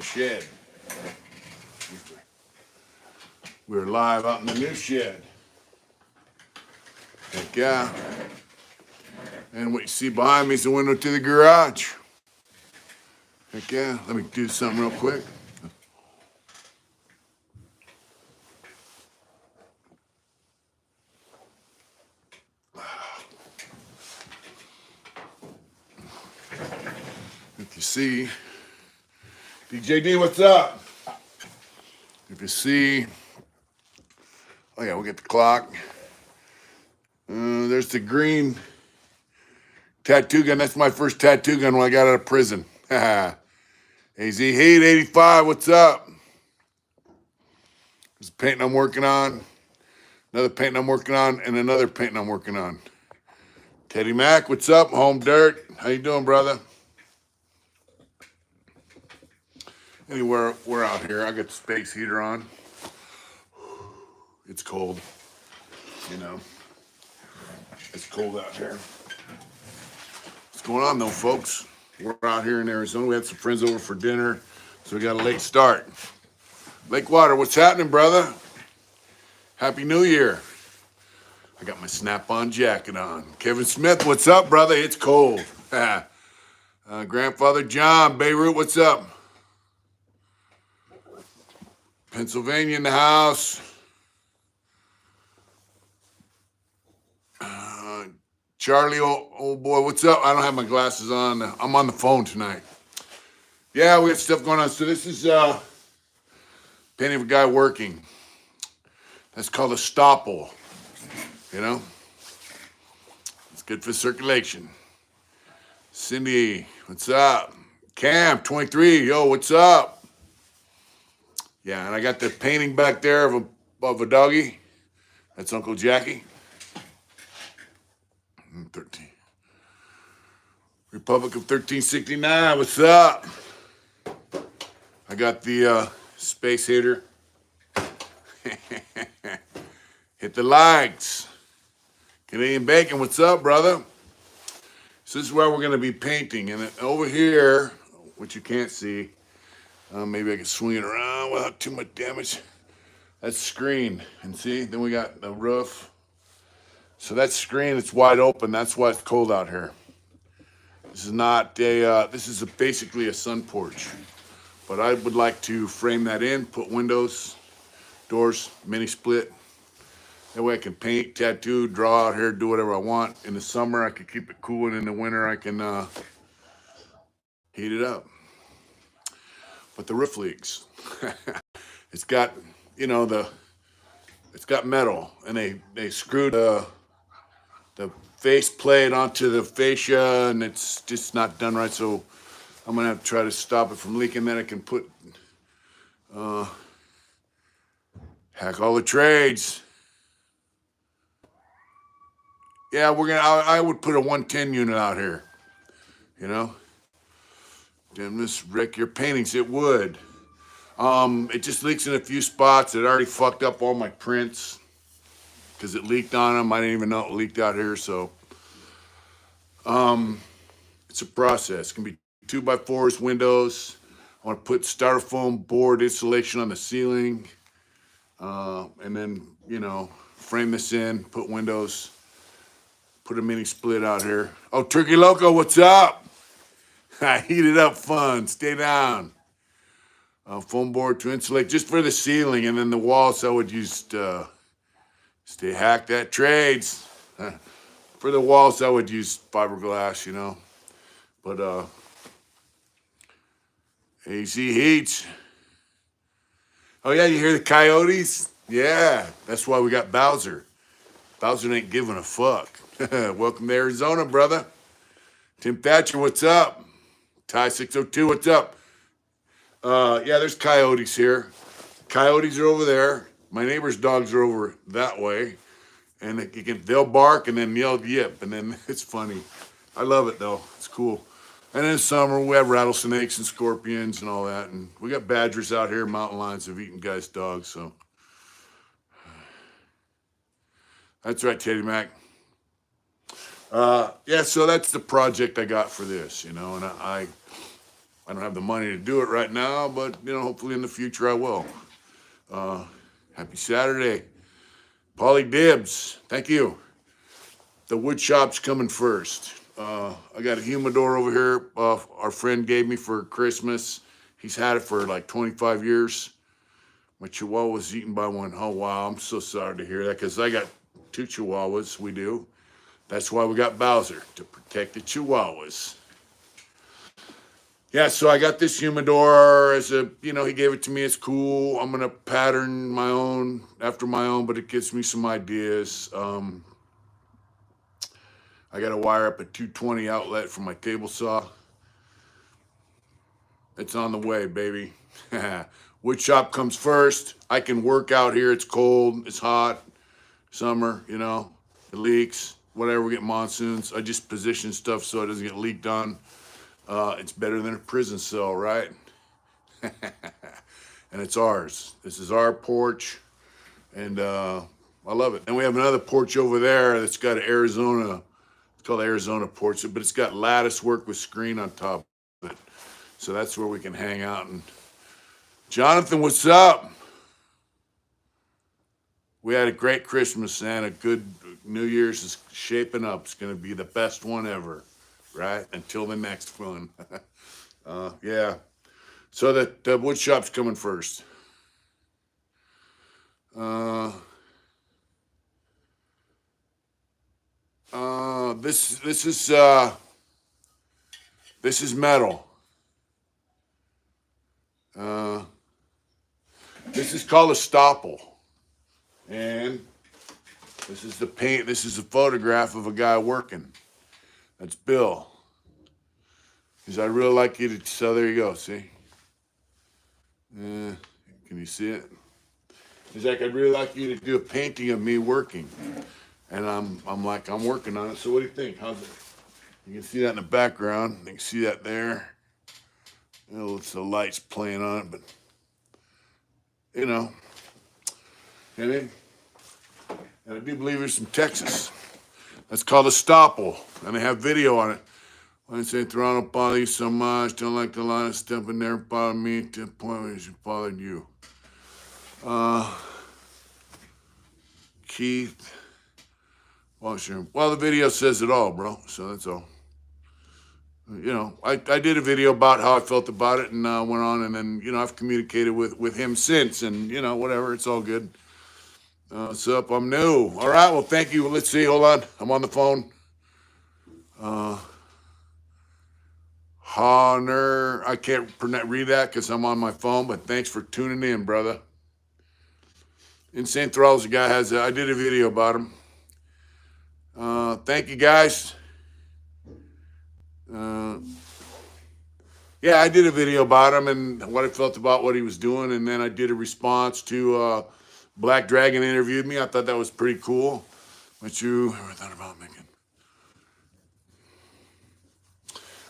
Shed. We're live out in the new shed. Heck yeah. And what you see behind me is the window to the garage. Heck yeah. Let me do something real quick. If you see, DJD, what's up? If you see, oh yeah, we'll get the clock. There's the green tattoo gun. That's my first tattoo gun when I got out of prison. AZ Heat 85, what's up? There's a painting I'm working on, another painting I'm working on, and another painting I'm working on. Teddy Mac, what's up? Home Dirt, how you doing, brother? Anywhere, we're out here. I got the space heater on. It's cold, you know. It's cold out here. What's going on, though, folks? We're out here in Arizona. We had some friends over for dinner, so we got a late start. Lakewater, what's happening, brother? Happy New Year. I got my snap-on jacket on. Kevin Smith, what's up, brother? It's cold. Grandfather John, Beirut, what's up? Pennsylvania in the house. Charlie, old boy, what's up? I don't have my glasses on. I'm on the phone tonight. Yeah, we got stuff going on. So this is painting of a guy working. That's called a stopple. You know? It's good for circulation. Cindy, what's up? Cam, 23, yo, what's up? Yeah, and I got the painting back there of a doggy. That's Uncle Jackie. 13. Republic of 1369, what's up? I got the space heater. Hit the likes. Canadian Bacon, what's up, brother? So this is where we're going to be painting. And over here, which you can't see, maybe I can swing it around without too much damage. That's screen. And see, then we got the roof. So that screen, it's wide open. That's why it's cold out here. This is not a, this is basically a sun porch. But I would like to frame that in, put windows, doors, mini split. That way I can paint, tattoo, draw out here, do whatever I want. In the summer, I can keep it cool, and in the winter, I can heat it up. But the roof leaks. It's got, you know, it's got metal, and they screwed the face plate onto the fascia, and it's just not done right. So I'm gonna have to try to stop it from leaking. Then I can put hack all the trades. Yeah, I would put a 110 unit out here. You know, damn, this wreck your paintings. It would. It just leaks in a few spots. It already fucked up all my prints because it leaked on them. I didn't even know it leaked out here. So, it's a process. It can be 2x4s, windows. I want to put styrofoam board insulation on the ceiling, and then, you know, frame this in, put windows, put a mini split out here. Oh, Turkey Loco, what's up? Heat it up fun. Stay down. Foam board to insulate just for the ceiling, and then the walls I would use stay hack that trades. For the walls I would use fiberglass, you know. But AC Heats. Oh yeah, you hear the coyotes? Yeah, that's why we got Bowser. Bowser ain't giving a fuck. Welcome to Arizona, brother. Tim Thatcher, what's up? Ty 602, what's up? Yeah, there's coyotes here. Coyotes are over there. My neighbor's dogs are over that way. And they'll bark and then yell yip. And then it's funny. I love it, though. It's cool. And in summer, we have rattlesnakes and scorpions and all that. And we got badgers out here. Mountain lions have eaten guys' dogs. So that's right, Teddy Mac. Yeah, so that's the project I got for this, you know. And I I don't have the money to do it right now, but, you know, hopefully in the future I will. Happy Saturday. Polly Dibs, thank you. The wood shop's coming first. I got a humidor over here our friend gave me for Christmas. He's had it for like 25 years. My chihuahua was eaten by one. Oh, wow, I'm so sorry to hear that because I got 2 chihuahuas, we do. That's why we got Bowser, to protect the chihuahuas. Yeah, so I got this humidor as a, you know, he gave it to me. It's cool. I'm going to pattern my own, after my own, but it gives me some ideas. I got to wire up a 220 outlet for my table saw. It's on the way, baby. Wood shop comes first. I can work out here. It's cold. It's hot. Summer, you know, it leaks. Whatever, we get monsoons. I just position stuff so it doesn't get leaked on. It's better than a prison cell, right? And it's ours. This is our porch, and I love it. And we have another porch over there that's got an Arizona. It's called the Arizona porch, but it's got lattice work with screen on top of it. So that's where we can hang out. And Jonathan, what's up? We had a great Christmas and a good New Year's is shaping up. It's going to be the best one ever, right? Until the next one. Yeah. So the wood shop's coming first. This is metal. This is called a stopple. And this is the paint. This is a photograph of a guy working. That's Bill. Because I really like you to, so there you go, see? Can you see it? He's like, I'd really like you to do a painting of me working. And I'm like, I'm working on it. So what do you think? How's it? You can see that in the background. You can see that there. You know, it's the lights playing on it, but you know. And I do believe it's from Texas. That's called a stopple, and they have video on it. When I say Toronto bother you so much, don't like the line of step in there bother me to the point where it bothered you. Keith. Well, sure. Well, the video says it all, bro. So that's all. You know, I did a video about how I felt about it and went on, and then, you know, I've communicated with him since, and, you know, whatever, it's all good. What's up? I'm new. All right, well, thank you. Let's see. Hold on. I'm on the phone. Honor. I can't read that because I'm on my phone, but thanks for tuning in, brother. Insane Thralls, the guy has I did a video about him. Thank you, guys. Yeah, I did a video about him and what I felt about what he was doing, and then I did a response to Black Dragon interviewed me. I thought that was pretty cool. What you ever thought about making?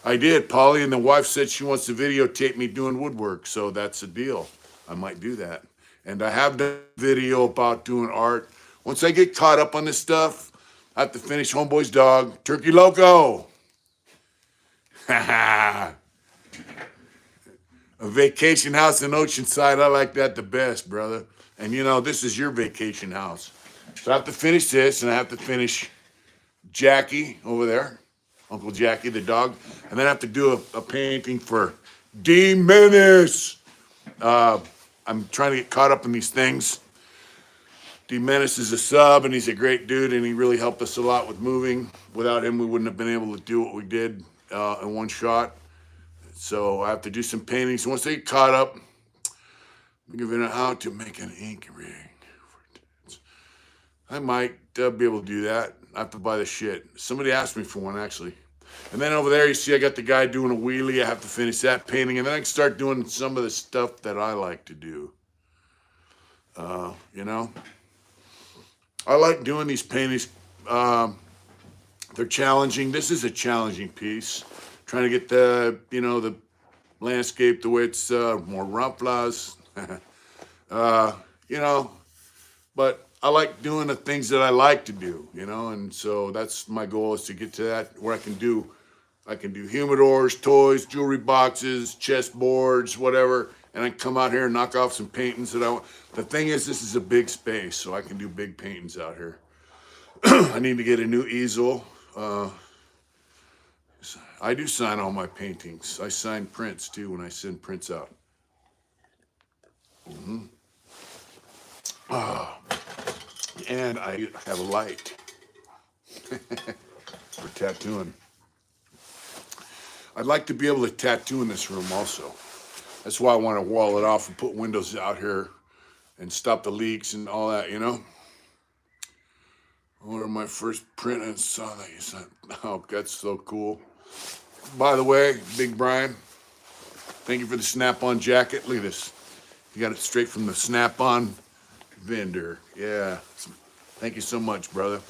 I did. Polly and the wife said she wants to videotape me doing woodwork, so that's a deal. I might do that. And I have done a video about doing art. Once I get caught up on this stuff, I have to finish Homeboy's dog, Turkey Loco. A vacation house in Oceanside, I like that the best, brother. And you know, this is your vacation house. So I have to finish this, and I have to finish Jackie over there, Uncle Jackie, the dog. And then I have to do a painting for D. Menace. I'm trying to get caught up in these things. D. Menace is a sub, and he's a great dude, and he really helped us a lot with moving. Without him, we wouldn't have been able to do what we did in one shot. So I have to do some paintings. Once they get caught up, I'm giving it how to make an ink ring. I might be able to do that. I have to buy the shit. Somebody asked me for one, actually. And then over there, you see I got the guy doing a wheelie. I have to finish that painting. And then I can start doing some of the stuff that I like to do. You know? I like doing these paintings. They're challenging. This is a challenging piece. Trying to get the, you know, the landscape the way it's more rumplers. You know, but I like doing the things that I like to do, you know, and so that's my goal is to get to that where I I can do humidors, toys, jewelry boxes, chest boards, whatever. And I can come out here and knock off some paintings that I want. The thing is, this is a big space, so I can do big paintings out here. I need to get a new easel. I do sign all my paintings. I sign prints too when I send prints out. And I have a light for tattooing. I'd like to be able to tattoo in this room also. That's why I want to wall it off and put windows out here and stop the leaks and all that, you know? I ordered my first print and saw that you sent. Oh, that's so cool. By the way, Big Brian, thank you for the Snap-on jacket. Look at this. You got it straight from the Snap-on vendor. Yeah. Thank you so much, brother.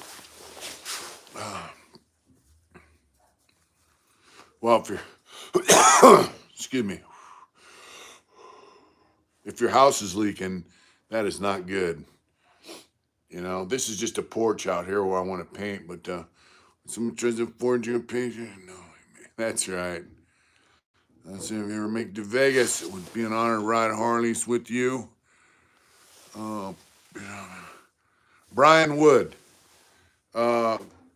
Well, if you're, excuse me, if your house is leaking, that is not good. You know, this is just a porch out here where I want to paint, but someone tries to forge you a paint. No, that's right. If you ever make it to Vegas, it would be an honor to ride Harleys with you. Brian Wood.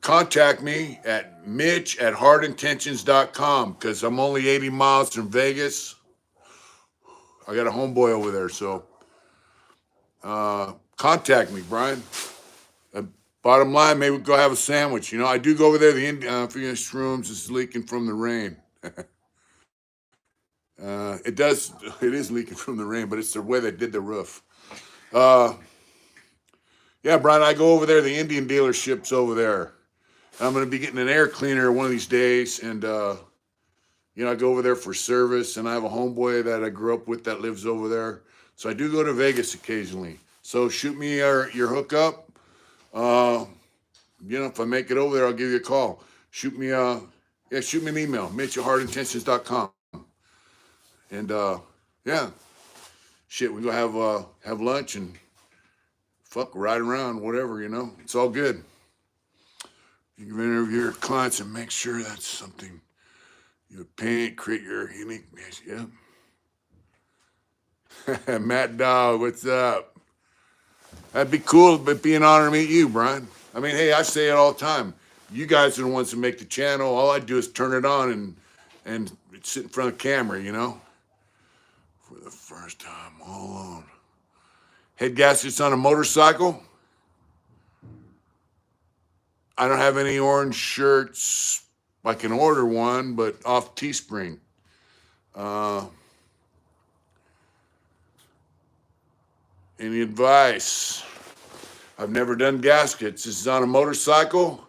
Contact me at mitch@hardintentions.com because I'm only 80 miles from Vegas. I got a homeboy over there, so contact me, Brian. Bottom line, maybe we'll go have a sandwich. You know, I do go over there. The Phoenix Rooms is leaking from the rain. It is leaking from the rain, but it's the way they did the roof. Yeah, Brian, I go over there. The Indian dealership's over there. I'm going to be getting an air cleaner one of these days, and you know, I go over there for service, and I have a homeboy that I grew up with that lives over there. So I do go to Vegas occasionally. So shoot me your hookup. You know, if I make it over there, I'll give you a call. Shoot me an email, mitch@hardintentions.com. And yeah, shit, we go have lunch and ride around, whatever, you know. It's all good. You can interview your clients and make sure that's something you paint, create your uniqueness. Yeah. Matt Dog, what's up? That'd be cool, but be an honor to meet you, Brian. I mean, hey, I say it all the time. You guys are the ones that make the channel. All I do is turn it on and sit in front of the camera, you know? For the first time, all alone. Head gaskets on a motorcycle. I don't have any orange shirts. I can order one, but off Teespring. Any advice? I've never done gaskets. This is on a motorcycle.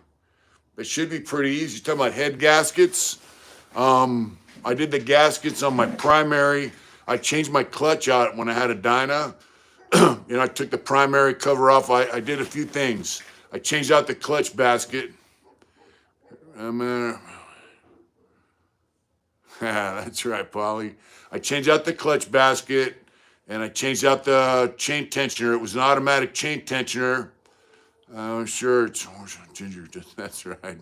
It should be pretty easy. You're talking about head gaskets. I did the gaskets on my primary. I changed my clutch out when I had a Dyna. You know, I took the primary cover off. I did a few things. I changed out the clutch basket. That's right, Polly. I changed out the clutch basket, and I changed out the chain tensioner. It was an automatic chain tensioner. Sure, it's ginger. That's right.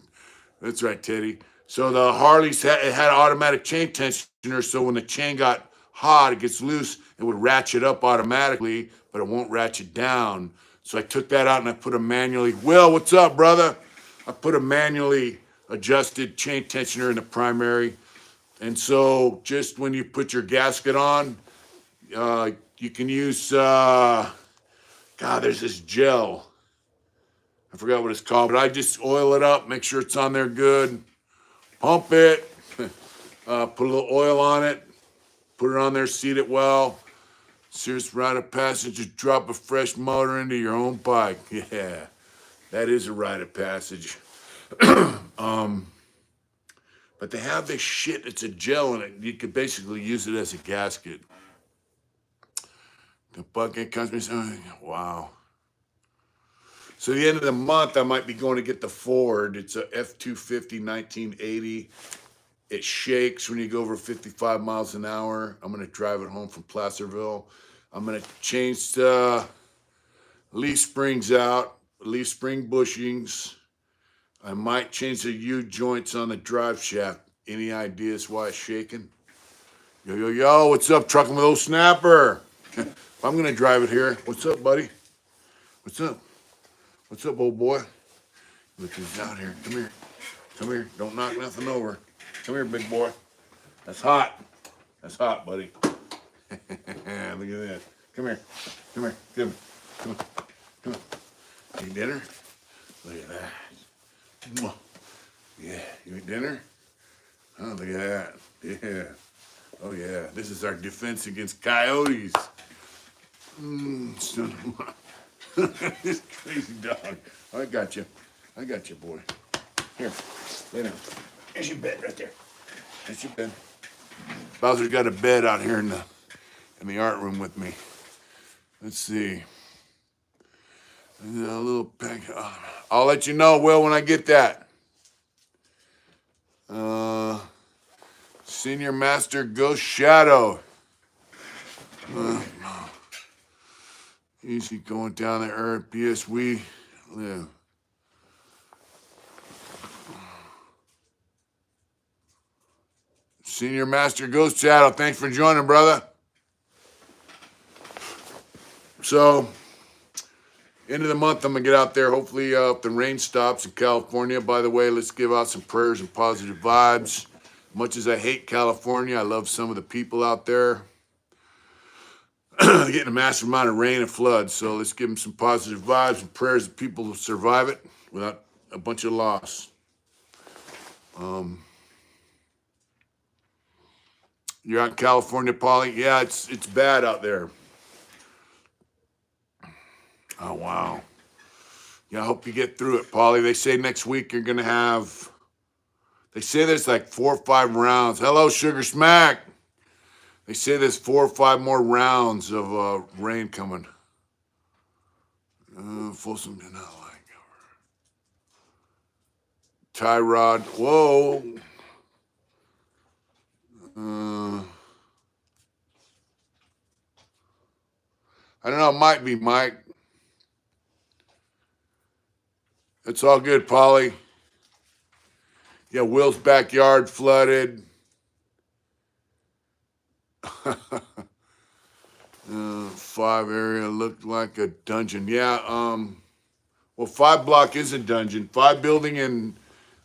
That's right, Teddy. So the Harleys had automatic chain tensioner, so when the chain got hot, it gets loose, it would ratchet up automatically, but it won't ratchet down. So I took that out and I put a manually, Will, what's up, brother? I put a manually adjusted chain tensioner in the primary. And so just when you put your gasket on, you can use, there's this gel. I forgot what it's called, but I just oil it up, make sure it's on there good, pump it, put a little oil on it, put it on there, seat it well. Serious rite of passage, just drop a fresh motor into your own bike. Yeah, that is a rite of passage. But they have this shit, it's a gel in it. You could basically use it as a gasket. The bucket comes me something, wow. So at the end of the month, I might be going to get the Ford. It's a F-250 1980. It shakes when you go over 55 miles an hour. I'm going to drive it home from Placerville. I'm going to change the leaf springs out, leaf spring bushings. I might change the U-joints on the drive shaft. Any ideas why it's shaking? Yo, yo, yo, what's up, trucking with old Snapper? I'm going to drive it here. What's up, buddy? What's up? What's up, old boy? Look who's out here. Come here. Come here. Don't knock nothing over. Come here, big boy. That's hot. That's hot, buddy. Look at that. Come here. Come here. Come on. Come on. Come on. Eat dinner? Look at that. Mwah. Yeah. You eat dinner? Oh, look at that. Yeah. Oh, yeah. This is our defense against coyotes. Son of a... This crazy dog. I got you. I got you, boy. Here. Lay down. There's your bed right there. That's your bed. Bowser's got a bed out here in the art room with me. Let's see. A little pack. I'll let you know, Will, when I get that. Senior Master Ghost Shadow. Easy going down the earth. Yes, we live. Senior Master Ghost Shadow, thanks for joining, brother. So, end of the month, I'm going to get out there. Hopefully, if the rain stops in California. By the way, let's give out some prayers and positive vibes. Much as I hate California, I love some of the people out there. They're getting a massive amount of rain and flood, so let's give them some positive vibes and prayers that people will survive it without a bunch of loss. You're out in California, Polly? Yeah, it's bad out there. Oh, wow. Yeah, I hope you get through it, Polly. They say next week you're going to have... They say there's like 4 or 5 rounds. Hello, Sugar Smack. They say there's 4 or 5 more rounds of rain coming. Folsom did not like it. Tyrod. Whoa. I don't know. It might be Mike. It's all good, Polly. Yeah, Will's backyard flooded. 5 area looked like a dungeon. Yeah, well, 5 block is a dungeon. 5 building in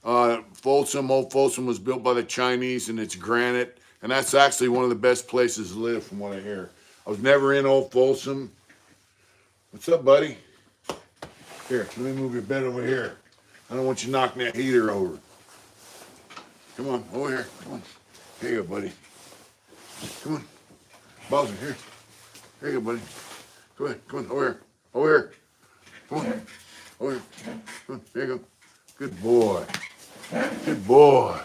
Folsom. Old Folsom was built by the Chinese, and it's granite. And that's actually one of the best places to live, from what I hear. I was never in Old Folsom. What's up, buddy? Here, let me move your bed over here. I don't want you knocking that heater over. Come on, over here. Come on. Here you go, buddy. Come on. Bowser, here. Here you go, buddy. Come on, come on, over here. Over here. Come on. Over here. Come on, there you go. Good boy. Good boy.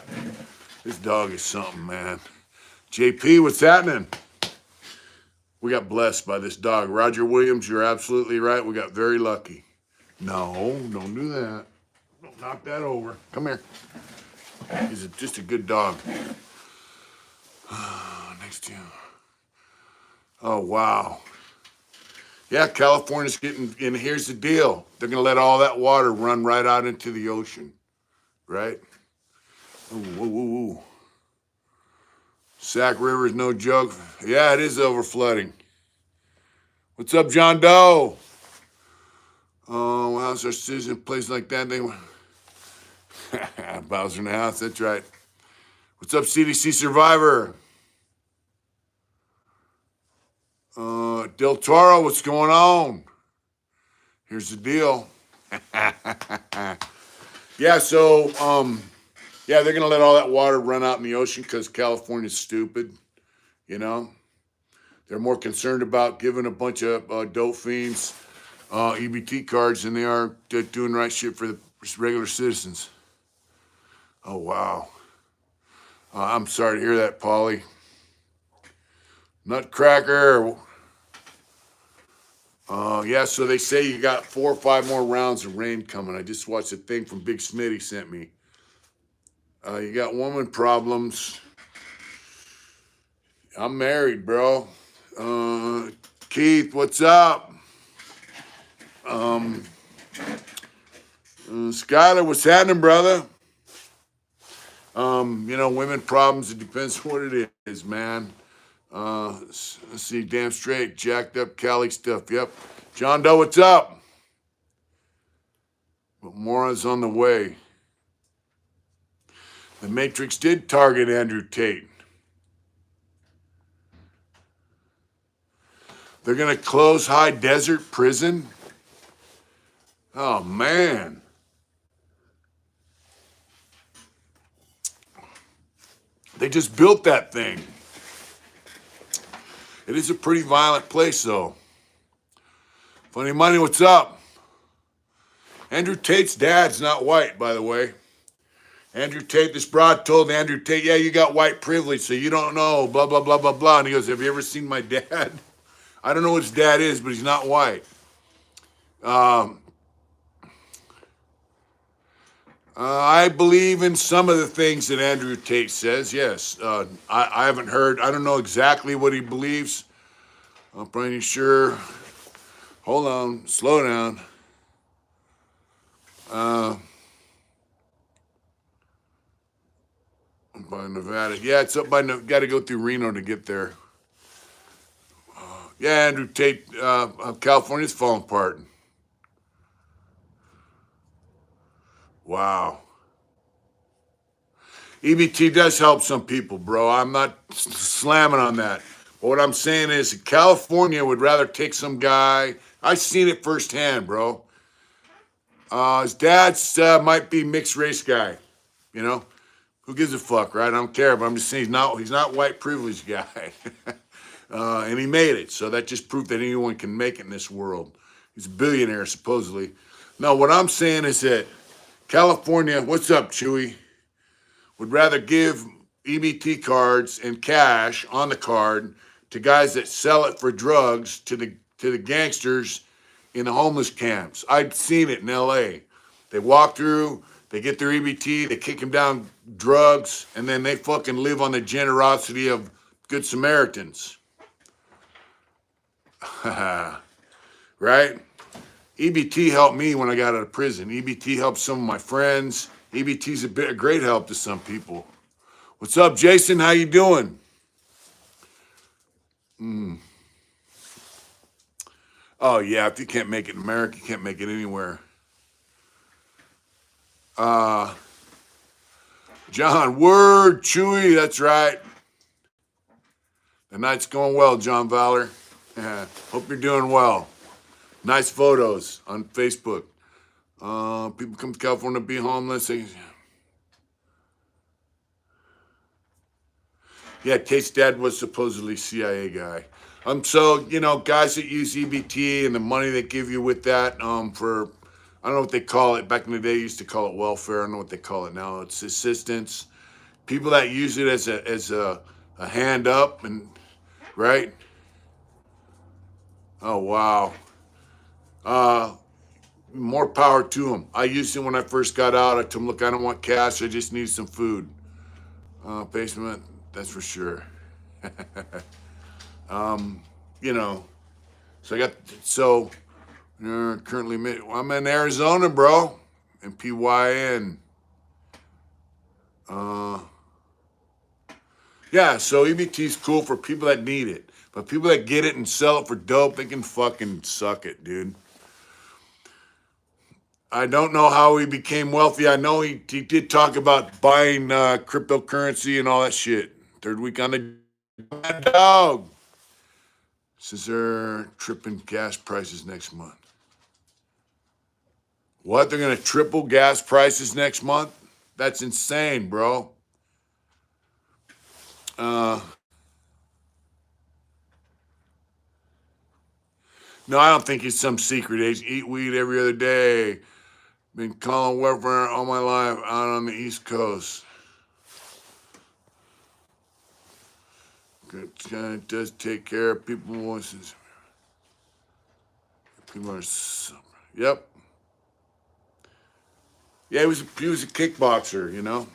This dog is something, man. JP, what's happening? We got blessed by this dog. Roger Williams, you're absolutely right. We got very lucky. No, don't do that. Don't knock that over. Come here. He's just a good dog. Next to you. Oh, wow. Yeah, California's getting, and here's the deal. They're going to let all that water run right out into the ocean, right? Ooh, woo, woo, woo. Sac River is no joke. Yeah, it is over flooding. What's up, John Doe? Oh, well, our citizen place like that, they were... Bowser in the house, that's right. What's up, CDC Survivor? Del Toro, what's going on? Here's the deal. Yeah, so, yeah, they're going to let all that water run out in the ocean because California's stupid, you know? They're more concerned about giving a bunch of dope fiends EBT cards than they are doing the right shit for the regular citizens. Oh, wow. I'm sorry to hear that, Polly. Nutcracker. Yeah, so they say you got 4 or 5 more rounds of rain coming. I just watched a thing from Big Smitty sent me. You got woman problems. I'm married, bro. Keith, what's up? Skylar, what's happening, brother? You know, women problems, it depends what it is, man. Let's see, damn straight, jacked up Cali stuff. Yep. John Doe, what's up? But more is on the way. The Matrix did target Andrew Tate. They're going to close High Desert Prison? Oh, man. They just built that thing. It is a pretty violent place, though. Funny Money, what's up? Andrew Tate's dad's not white, by the way. Andrew Tate, this broad told Andrew Tate, yeah, you got white privilege, so you don't know, blah, blah, blah, blah, blah. And he goes, have you ever seen my dad? I don't know what his dad is, but he's not white. I believe in some of the things that Andrew Tate says, yes. I haven't heard, I don't know exactly what he believes. I'm pretty sure. Hold on, slow down. By Nevada. Yeah, it's up by, got to go through Reno to get there. Yeah, Andrew Tate, California's falling apart. Wow. EBT does help some people, bro. I'm not slamming on that. But what I'm saying is California would rather take some guy. I've seen it firsthand, bro. His dad's might be mixed race guy, you know? Who gives a fuck, right? I don't care, but I'm just saying he's not white privileged guy. And he made it, so that just proved that anyone can make it in this world. He's a billionaire, supposedly. No, what I'm saying is that California, what's up, Chewy, would rather give EBT cards and cash on the card to guys that sell it for drugs to the gangsters in the homeless camps. I've seen it in LA. They walk through, they get their EBT, they kick them down drugs, and then they fucking live on the generosity of Good Samaritans. Right? EBT helped me when I got out of prison. EBT helped some of my friends. EBT's a great help to some people. What's up, Jason? How you doing? Oh, yeah, if you can't make it in America, you can't make it anywhere. John, word, Chewy, that's right. The night's going well, John Valor. Hope you're doing well. Nice photos on Facebook. People come to California to be homeless. Yeah, Tate's dad was supposedly CIA guy. So, you know, guys that use EBT and the money they give you with that for, I don't know what they call it. Back in the day, they used to call it welfare. I don't know what they call it now. It's assistance. People that use it as a hand up and, right? Oh, wow. More power to them. I used it when I first got out. I told them, look, I don't want cash. I just need some food. Basement, that's for sure. You know, currently, I'm in Arizona, bro, in PYN. Yeah, so EBT is cool for people that need it. But people that get it and sell it for dope, they can fucking suck it, dude. I don't know how he became wealthy. I know he did talk about buying cryptocurrency and all that shit. Third week on the dog. Says they're tripping gas prices next month. What? They're going to triple gas prices next month? That's insane, bro. No, I don't think he's some secret agent. Eat weed every other day. Been calling welfare all my life out on the East Coast. It kind of does take care of people's voices. People are yep. Yeah, he was a kickboxer, you know.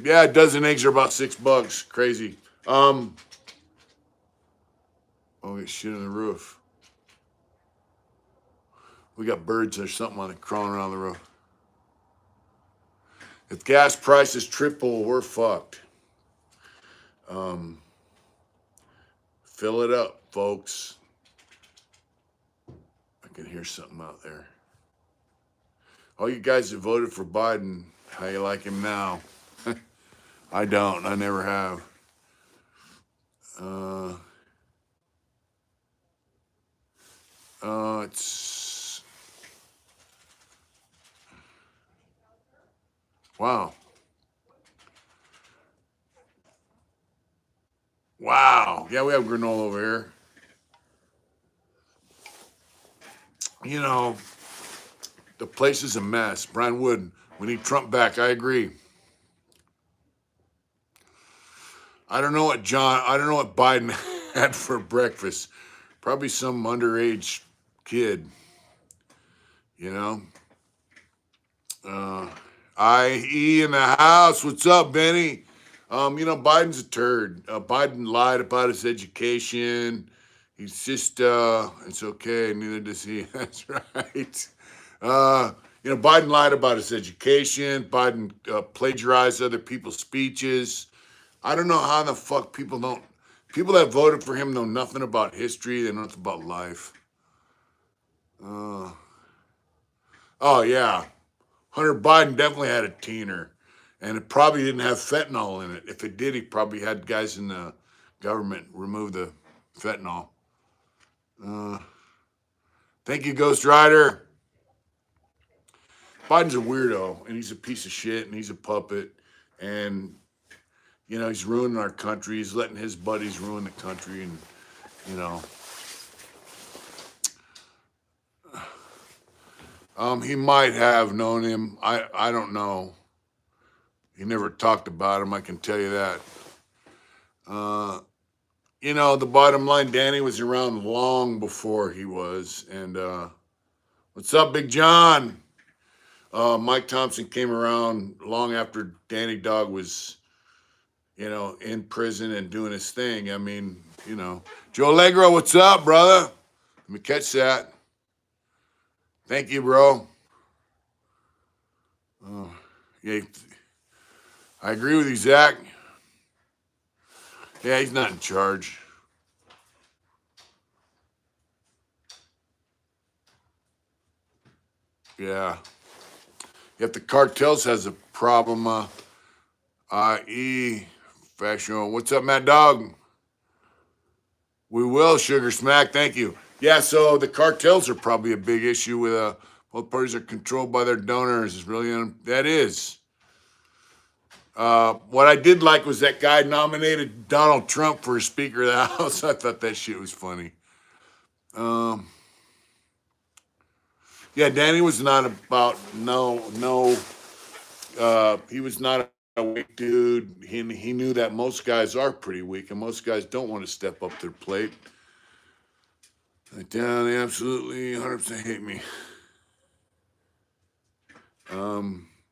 Yeah, a dozen eggs are about $6. Crazy. Oh, get shit on the roof. We got birds or something on it crawling around the roof. If gas prices triple, we're fucked. Um, Fill it up, folks. I can hear something out there. All you guys that voted for Biden, how you like him now? I don't. I never have. It's wow. Wow. Yeah, we have granola over here. You know, the place is a mess. Brian Wood, we need Trump back. I agree. I don't know what Biden had for breakfast. Probably some underage kid, you know. IE in the house. What's up, Benny? Biden's a turd. Biden lied about his education. He's just, it's okay. Neither does he. That's right. Biden lied about his education. Biden plagiarized other people's speeches. I don't know how the fuck people that voted for him know nothing about history. They know nothing about life. Oh, yeah. Hunter Biden definitely had a teener, and it probably didn't have fentanyl in it. If it did, he probably had guys in the government remove the fentanyl. Thank you, Ghost Rider. Biden's a weirdo, and he's a piece of shit, and he's a puppet, and he's ruining our country. He's letting his buddies ruin the country, and he might have known him. I don't know. He never talked about him, I can tell you that. The bottom line, Danny was around long before he was. And what's up, Big John? Mike Thompson came around long after Danny Dog was, in prison and doing his thing. I mean, Joe Allegro, what's up, brother? Let me catch that. Thank you, bro. Yeah, I agree with you, Zach. Yeah, he's not in charge. Yeah. If the cartels has a problem, i.e., fashion. What's up, Mad Dog? We will, Sugar Smack. Thank you. Yeah, so the cartels are probably a big issue with both parties are controlled by their donors. Is really that is. What I did like was that guy nominated Donald Trump for Speaker of the House. I thought that shit was funny. Yeah, Danny was not about no. He was not a weak dude. He knew that most guys are pretty weak, and most guys don't want to step up to their plate. Yeah, they absolutely 100% hate me.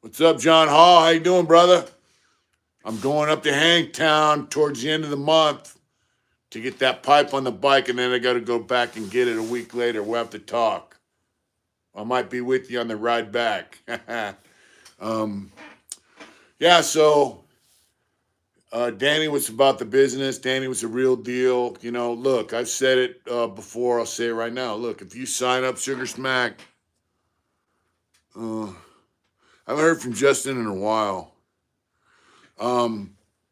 What's up, John Hall? How you doing, brother? I'm going up to Hangtown towards the end of the month to get that pipe on the bike, and then I got to go back and get it a week later. We'll have to talk. I might be with you on the ride back. Yeah, so Danny was about the business. Danny was a real deal. Look, I've said it before. I'll say it right now. Look, if you sign up, Sugar Smack, I haven't heard from Justin in a while.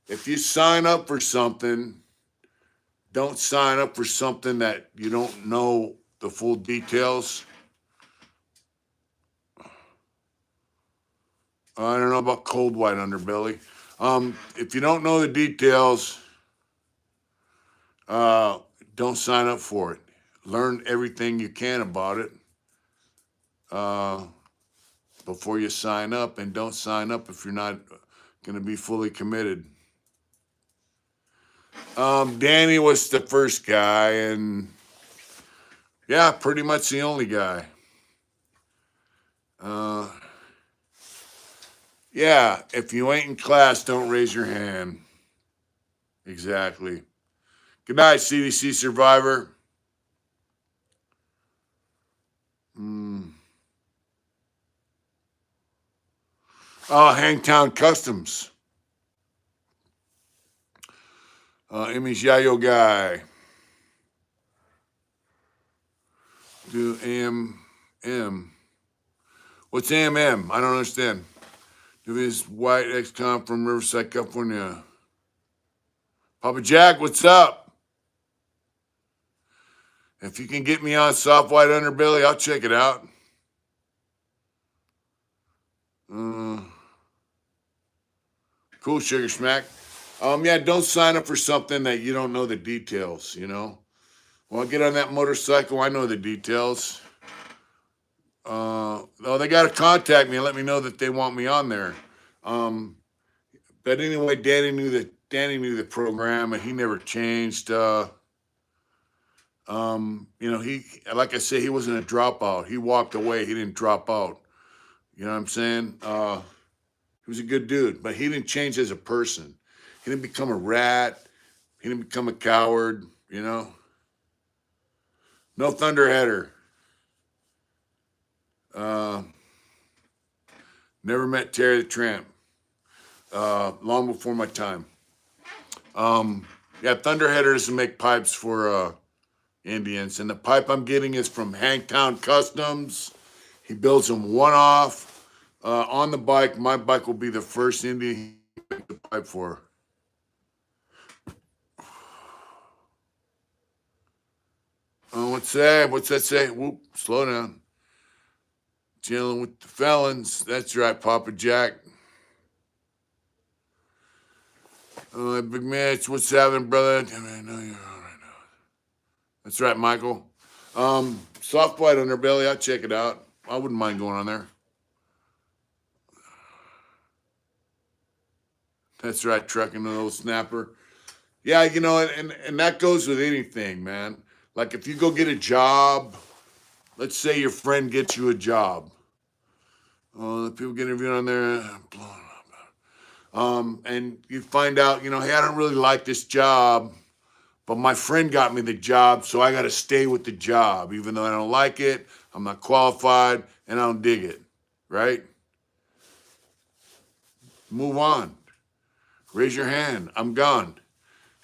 If you sign up for something, don't sign up for something that you don't know the full details. I don't know about cold white underbelly. If you don't know the details, don't sign up for it. Learn everything you can about it before you sign up, and don't sign up if you're not going to be fully committed. Danny was the first guy, and yeah, pretty much the only guy. Yeah, if you ain't in class, don't raise your hand. Exactly. Good night, CDC survivor. Oh, Hangtown Customs. Image Yayo guy. Do AM. What's AMM? I don't understand. Do his white ex-con from Riverside, California. Papa Jack, what's up? If you can get me on soft white underbelly, I'll check it out. Cool, Sugar Smack. Yeah, don't sign up for something that you don't know the details, you know? Well, I get on that motorcycle, I know the details. They got to contact me and let me know that they want me on there. But anyway, Danny knew the program, and he never changed. He, like I said, he wasn't a dropout. He walked away. He didn't drop out. You know what I'm saying? He was a good dude, but he didn't change as a person. He didn't become a rat. He didn't become a coward. You know. No thunderheader. Never met Terry the Tramp. Long before my time. Thunderheader doesn't make pipes for Indians, and the pipe I'm getting is from Hangtown Customs. He builds them one off on the bike. My bike will be the first Indian he makes the pipe for. What's that? What's that say? Whoop, slow down. Dealing with the felons. That's right, Papa Jack. Big Mitch, what's happening, brother? I know you're all right now. That's right, Michael. Soft white underbelly, I'll check it out. I wouldn't mind going on there. That's right, trucking an old snapper. Yeah, and that goes with anything, man. Like if you go get a job, let's say your friend gets you a job. The people get interviewed on there, and you find out, hey, I don't really like this job, but my friend got me the job, so I got to stay with the job, even though I don't like it, I'm not qualified, and I don't dig it, right? Move on. Raise your hand. I'm gone.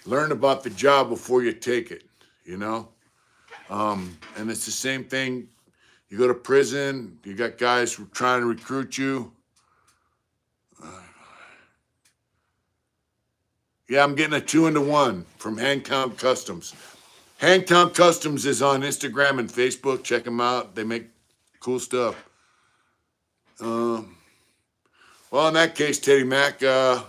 Learn about the job before you take it, you know? And it's the same thing. You go to prison, you got guys who are trying to recruit you. Yeah, I'm getting a 2-1 from Hangtown Customs. Hangtown Customs is on Instagram and Facebook. Check them out. They make cool stuff. Well, in that case, Teddy Mac, you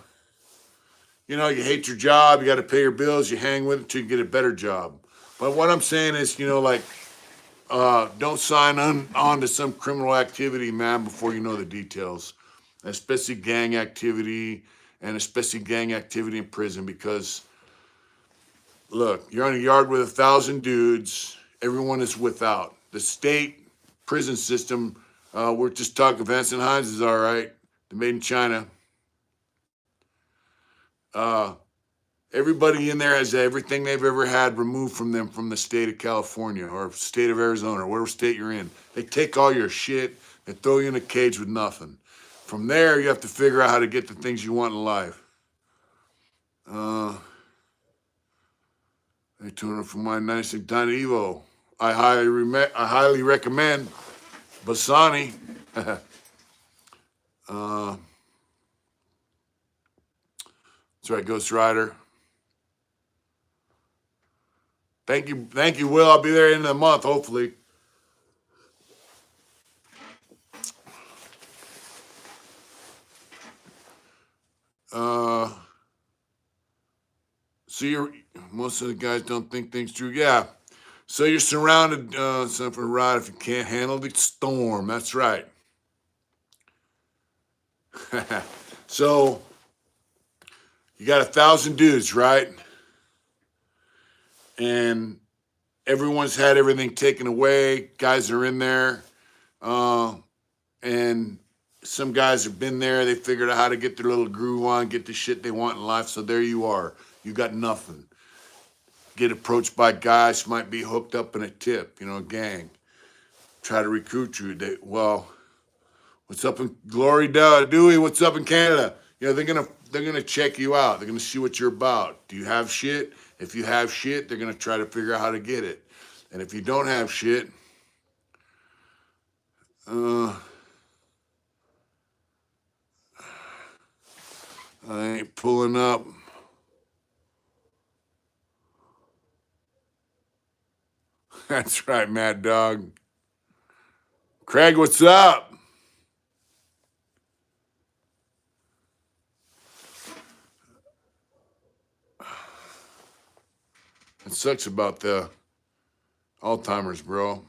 hate your job. You got to pay your bills. You hang with it till you get a better job. But what I'm saying is, don't sign on to some criminal activity, man, before you know the details, especially gang activity and especially gang activity in prison. Because, look, you're on a yard with 1,000 dudes. Everyone is without. The state prison system, we're just talking Vincent Hines is all right. They're made in China. Everybody in there has everything they've ever had removed from them from the state of California or state of Arizona or whatever state you're in. They take all your shit and throw you in a cage with nothing. From there, you have to figure out how to get the things you want in life. They tune in for my nice and tiny Evo. I highly recommend Bassani. That's right, Ghost Rider. Thank you, Will. I'll be there in the month, hopefully. So most of the guys don't think things through. Yeah. So you're surrounded, for a ride if you can't handle the storm. That's right. So you got 1,000 dudes, right? And everyone's had everything taken away. Guys are in there. And some guys have been there. They figured out how to get their little groove on, get the shit they want in life. So there you are. You got nothing. Get approached by guys who might be hooked up in a tip, a gang. Try to recruit you. What's up in Glory Dewey? What's up in Canada? You know, they're gonna check you out. They're gonna see what you're about. Do you have shit? If you have shit, they're gonna try to figure out how to get it. And if you don't have shit, I ain't pulling up. That's right, Mad Dog. Craig, what's up? It sucks about the Alzheimer's, bro.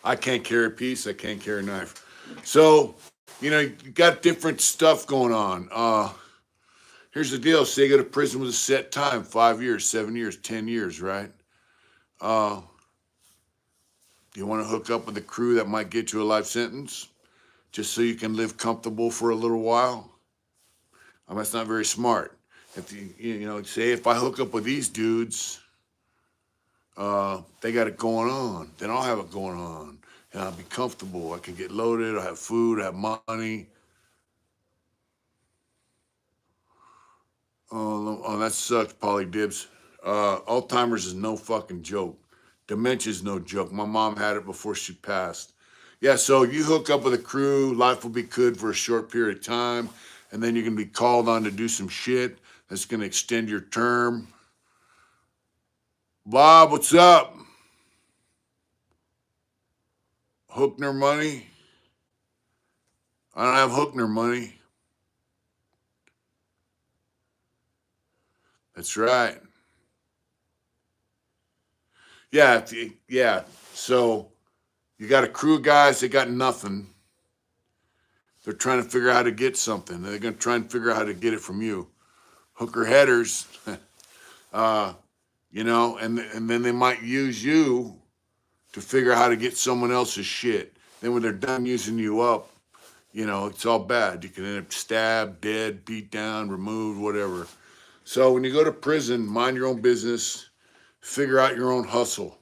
I can't carry a piece. I can't carry a knife. So, you know, you got different stuff going on. Here's the deal. Say you go to prison with a set time, 5 years, 7 years, 10 years, right? Uh, you want to hook up with a crew that might get you a life sentence just so you can live comfortable for a little while? I mean, that's not very smart. If you know, say if I hook up with these dudes, they got it going on. Then I'll have it going on, and I'll be comfortable. I can get loaded. I have food. I have money. Oh, that sucks, Polly Dibs. Alzheimer's is no fucking joke. Dementia's no joke. My mom had it before she passed. Yeah, so you hook up with a crew, life will be good for a short period of time, and then you're gonna be called on to do some shit that's gonna extend your term. Bob, what's up? Hookner money? I don't have Hookner money. That's right. Yeah, yeah. So you got a crew of guys, they got nothing. They're trying to figure out how to get something. They're going to try and figure out how to get it from you. Hooker headers, uh, you know, and then they might use you to figure out how to get someone else's shit. Then when they're done using you up, you know, it's all bad. You can end up stabbed, dead, beat down, removed, whatever. So when you go to prison, mind your own business, figure out your own hustle.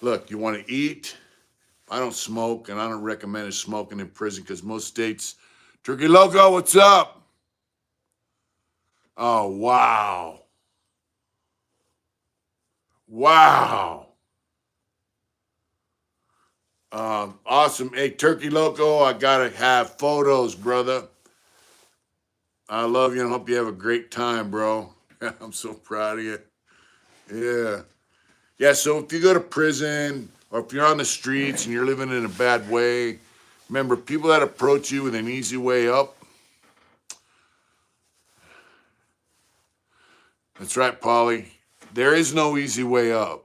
Look, you want to eat? I don't smoke, and I don't recommend smoking in prison because most states, Turkey Loco, what's up? Oh, wow. Wow. Awesome. Hey, Turkey Loco, I got to have photos, brother. I love you and hope you have a great time, bro. I'm so proud of you. Yeah. Yeah, so if you go to prison or if you're on the streets and you're living in a bad way, remember, people that approach you with an easy way up, that's right, Polly, there is no easy way up.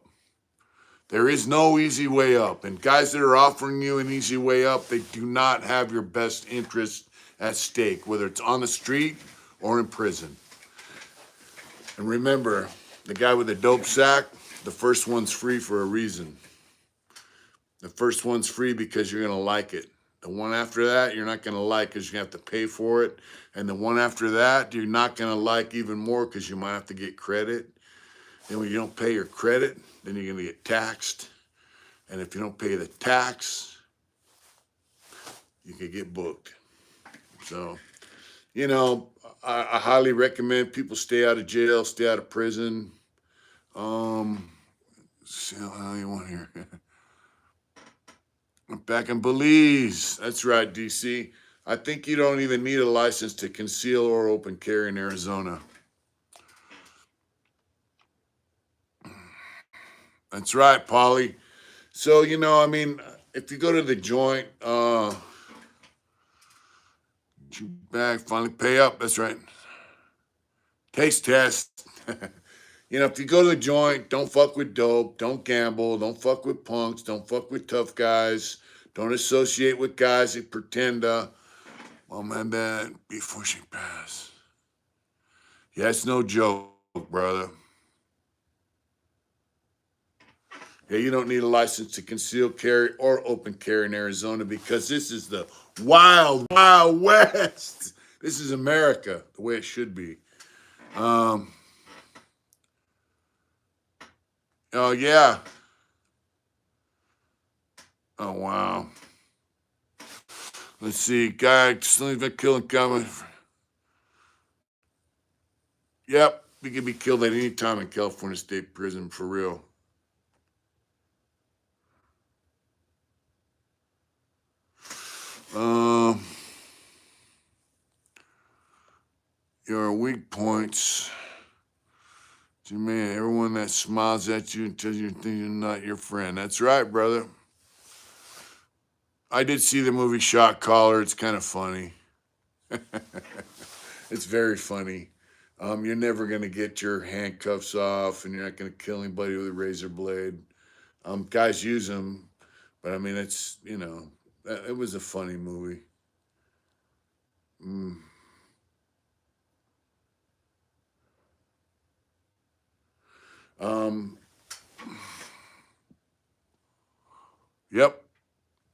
There is no easy way up. And guys that are offering you an easy way up, they do not have your best interest at stake, whether it's on the street or in prison. And remember, the guy with the dope sack, the first one's free for a reason. The first one's free because you're going to like it. The one after that, you're not going to like because you're going to have to pay for it. And the one after that, you're not going to like even more because you might have to get credit. And when you don't pay your credit, then you're going to get taxed. And if you don't pay the tax, you could get booked. So, you know, I highly recommend people stay out of jail, stay out of prison. See how you want here. I'm back in Belize. That's right, DC. I think you don't even need a license to conceal or open carry in Arizona. That's right, Polly. So, you know, I mean, if you go to the joint, you back, finally pay up. That's right. Taste test. You know, if you go to the joint, don't fuck with dope, don't gamble, don't fuck with punks, don't fuck with tough guys, don't associate with guys that pretend oh my bad, before she pass. Yeah, it's no joke, brother. Yeah, you don't need a license to conceal carry or open carry in Arizona because this is the wild, wild west. This is America, the way it should be. Oh, yeah. Oh, wow. Let's see. Guy, still been killing coming. Yep. He can be killed at any time in California State Prison, for real. Um, your weak points. Man, everyone that smiles at you and tells you things are not your friend. That's right, brother. I did see the movie Shot Caller. It's kind of funny. It's very funny. You're never gonna get your handcuffs off, and you're not gonna kill anybody with a razor blade. Guys use them, but I mean, it's it was a funny movie. Mm. Um, yep.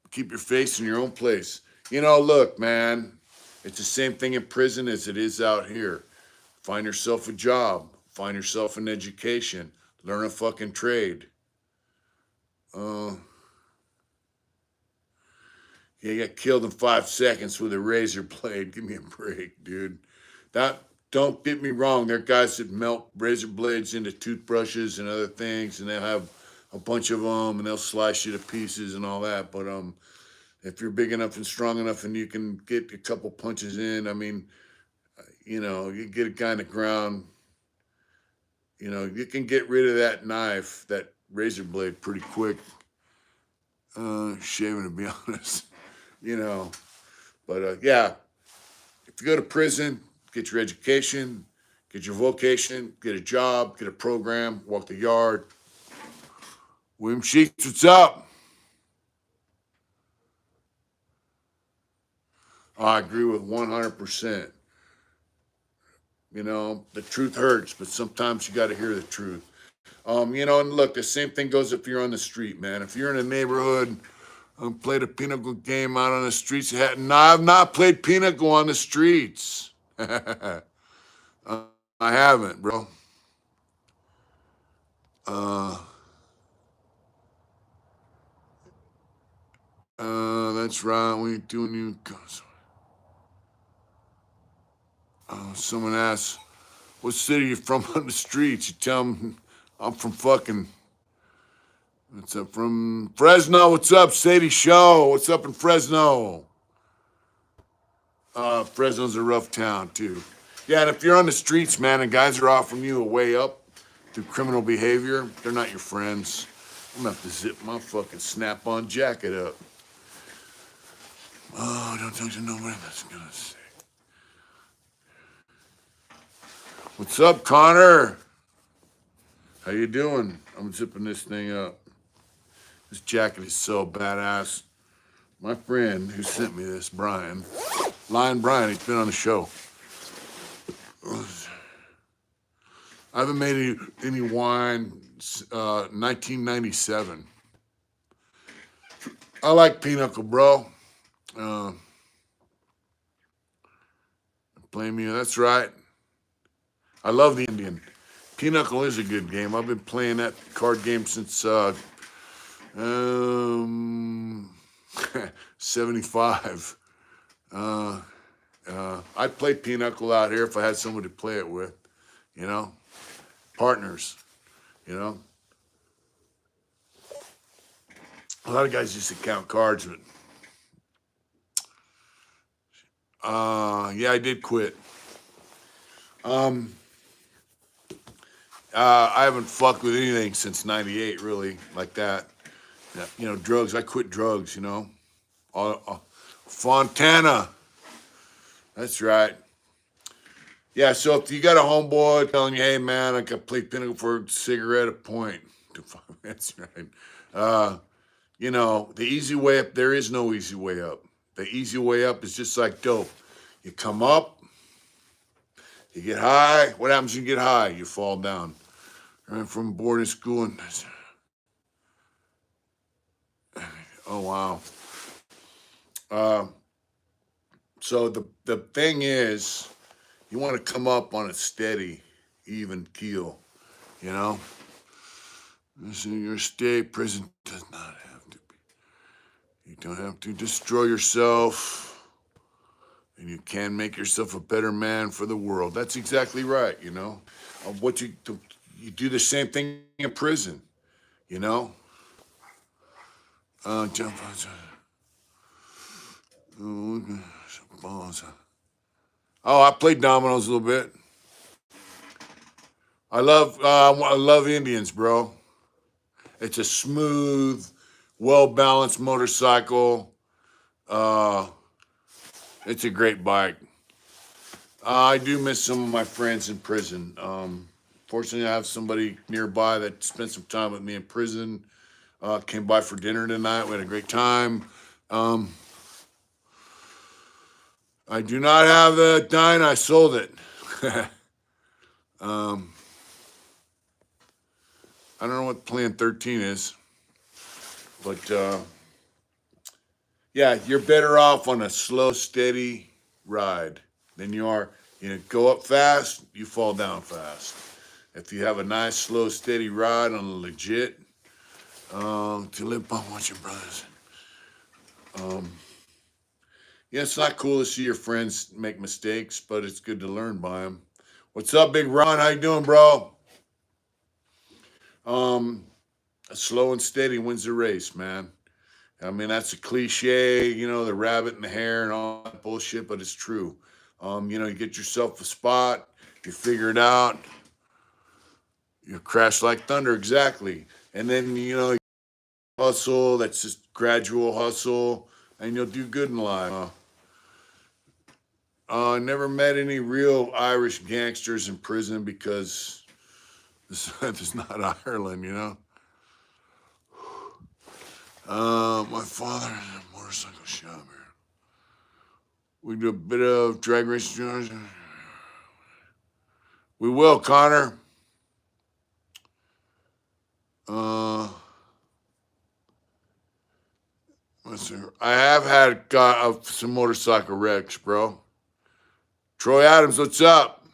Keep your face in your own place. Look, man, it's the same thing in prison as it is out here. Find yourself a job. Find yourself an education. Learn a fucking trade. Uh, yeah, you got killed in 5 seconds with a razor blade. Give me a break, dude. That don't get me wrong. There are guys that melt razor blades into toothbrushes and other things, and they'll have a bunch of them, and they'll slice you to pieces and all that. But if you're big enough and strong enough, and you can get a couple punches in, I mean, you get a guy on the ground. You can get rid of that knife, that razor blade, pretty quick. Shaving, to be honest, you know. But yeah, if you go to prison, get your education, get your vocation, get a job, get a program, walk the yard. William Sheets, what's up? I agree with 100%. The truth hurts, but sometimes you got to hear the truth. And look, the same thing goes if you're on the street, man. If you're in a neighborhood, played a pinochle game out on the streets. No, I've not played pinochle on the streets. I haven't, bro. Uh, that's right. We ain't doing you. Someone asks, "What city you from on the streets?" You tell them, "I'm from fucking." What's up from Fresno? What's up, Sadie Show? What's up in Fresno? Fresno's a rough town too. Yeah, and if you're on the streets, man, and guys are offering you a way up through criminal behavior, they're not your friends. I'm gonna have to zip my fucking snap-on jacket up. Oh, don't talk to nobody. That's gonna say. What's up, Connor? How you doing? I'm zipping this thing up. This jacket is so badass. My friend who sent me this, Brian, Lion Brian, he's been on the show. I haven't made any wine 1997. I like pinochle, bro. Uh, blame you. That's right. I love the Indian. Pinochle is a good game. I've been playing that card game since um, 75. Uh, I'd play Pinochle out here if I had somebody to play it with, you know, partners, you know. A lot of guys used to count cards, but yeah, I did quit. Um, I haven't fucked with anything since '98, really, like that. Yeah, drugs. I quit drugs. Fontana. That's right. Yeah. So if you got a homeboy telling you, "Hey, man, I can play pinochle for a cigarette a point," that's right. Uh, the easy way up. There is no easy way up. The easy way up is just like dope. You come up, you get high. What happens when you get high? You fall down. I went from boarding school and oh wow. Uh, so the thing is, you want to come up on a steady, even keel. You know, this in your state prison does not have to be. You don't have to destroy yourself. And you can make yourself a better man for the world. That's exactly right, you know. What you do the same thing in prison, you know. Jump. Oh, I played dominoes a little bit. I love Indians, bro. It's a smooth, well balanced motorcycle. Uh, it's a great bike. I do miss some of my friends in prison. Fortunately, I have somebody nearby that spent some time with me in prison. Came by for dinner tonight. We had a great time. Um, I do not have the dine. I sold it. um, I don't know what Plan 13 is, but yeah, you're better off on a slow, steady ride than you are. You know, go up fast, you fall down fast. If you have a nice, slow, steady ride on a legit, to live on what your brothers. Um, yeah, it's not cool to see your friends make mistakes, but it's good to learn by them. What's up, Big Ron? How you doing, bro? Um, Slow and steady wins the race, man. I mean, that's a cliche, you know, the rabbit and the hare and all that bullshit, but it's true. You know, you get yourself a spot, you figure it out, you crash like thunder, exactly. And then, you know, hustle, that's just gradual hustle, and you'll do good in life. I never met any real Irish gangsters in prison because this is not Ireland, you know. My father is a motorcycle shop here. We do a bit of drag racing. We will, Connor. Uh, let's see. I have had some motorcycle wrecks, bro. Troy Adams, what's up?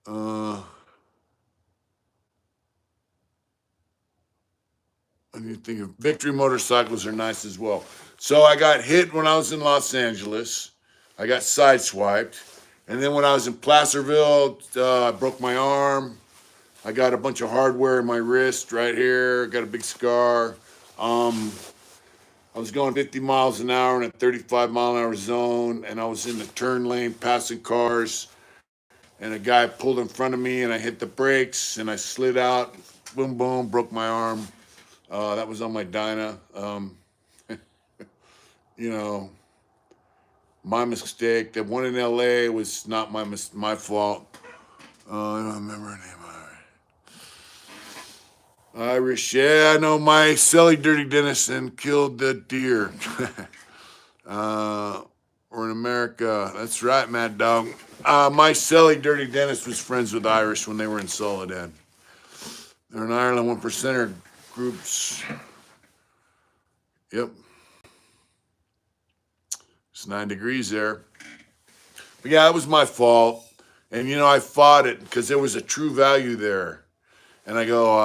Uh, I need to think of Victory motorcycles are nice as well. So I got hit when I was in Los Angeles. I got sideswiped. And then when I was in Placerville, I broke my arm. I got a bunch of hardware in my wrist right here. Got a big scar. I was going 50 miles an hour in a 35-mile-an-hour zone, and I was in the turn lane passing cars, and a guy pulled in front of me, and I hit the brakes, and I slid out. Boom, boom, broke my arm. That was on my Dyna. You know, my mistake. That one in L.A. was not my fault. I don't remember her name. Irish, yeah, I know my Sally Dirty Dennison killed the deer. Or in America, that's right, Mad Dog. My Sally Dirty Dennis was friends with Irish when they were in Soledad. They're in Ireland, 1%er groups. Yep. It's 9 degrees there. But yeah, it was my fault. And, you know, I fought it because there was a true value there. And I go,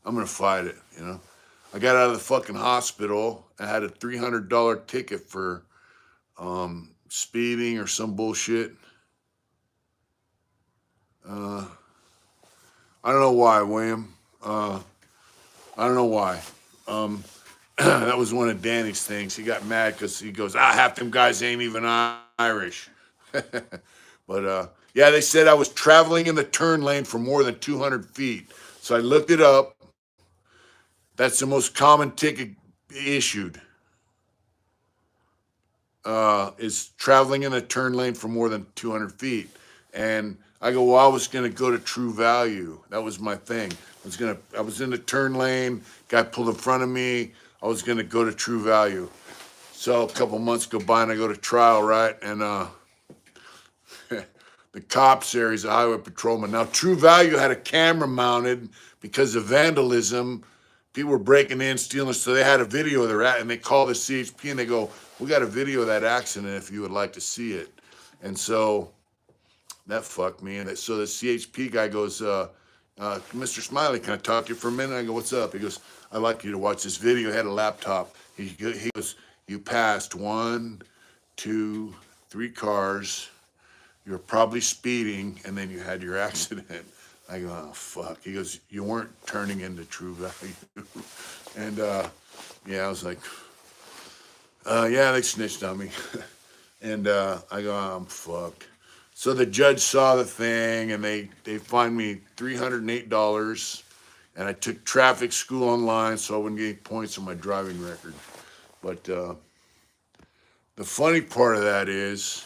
I'm going to fight it, you know. I got out of the fucking hospital. I had a $300 ticket for speeding or some bullshit. I don't know why, William. I don't know why. That was one of Danny's things. He got mad because he goes, half them guys ain't even Irish. But yeah, they said I was traveling in the turn lane for more than 200 feet. So I looked it up. That's the most common ticket issued. Is traveling in a turn lane for more than 200 feet. And I go, well, I was going to go to True Value. That was my thing. I was in the turn lane. Guy pulled in front of me. I was going to go to True Value. So a couple months go by and I go to trial, right? And the cops there, he's a highway patrolman. Now, True Value had a camera mounted because of vandalism. People were breaking in, stealing, so they had a video of their and they called the CHP and they go, we got a video of that accident if you would like to see it. And so that fucked me. And so the CHP guy goes, Mr. Smiley, can I talk to you for a minute? I go, what's up? He goes, I'd like you to watch this video. He had a laptop. He goes, you passed one, two, three cars. You were probably speeding, and then you had your accident. I go, oh, fuck. He goes, you weren't turning into true value. And, yeah, I was like, yeah, they snitched on me. And I go, I'm fucked. So the judge saw the thing, and they fined me $308, and I took traffic school online so I wouldn't get any points on my driving record. But the funny part of that is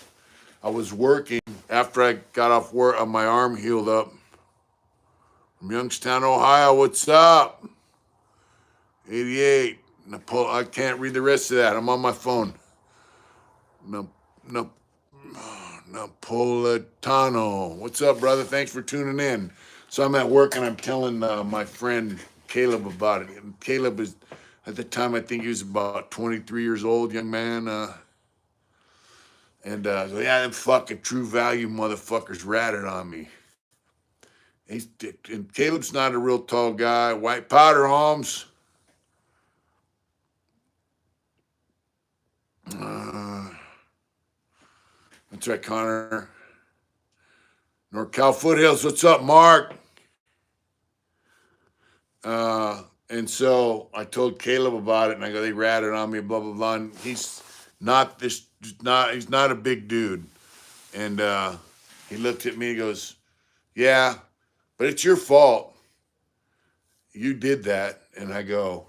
I was working after I got off work, my arm healed up. From Youngstown, Ohio, what's up? 88. I can't read the rest of that. I'm on my phone. No, no, Napolitano. What's up, brother? Thanks for tuning in. So I'm at work and I'm telling my friend Caleb about it. And Caleb is, at the time, I think he was about 23 years old, young man. So yeah, them fucking True Value motherfuckers ratted on me. And Caleb's not a real tall guy. White powder, Holmes. That's right, Connor. NorCal Foothills, what's up, Mark? And so I told Caleb about it, and I go, they ratted on me, blah blah blah. And he's not a big dude, and he looked at me and goes, yeah, but it's your fault. You did that. And I go,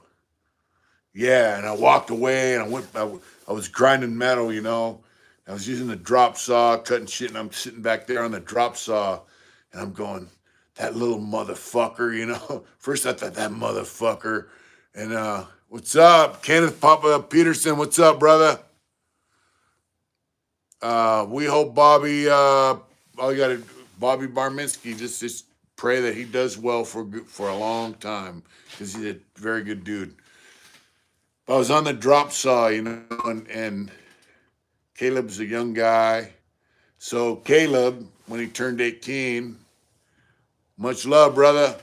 yeah. And I walked away, and I was grinding metal, you know. I was using the drop saw, cutting shit, and I'm sitting back there on the drop saw, and I'm going, that little motherfucker, you know. First I thought, that motherfucker. And what's up? Kenneth Papa Peterson, what's up, brother? We hope Bobby, Bobby Barminski, just pray that he does well for a long time, because he's a very good dude. I was on the drop saw, you know, and Caleb's a young guy. So Caleb, when he turned 18, much love, brother.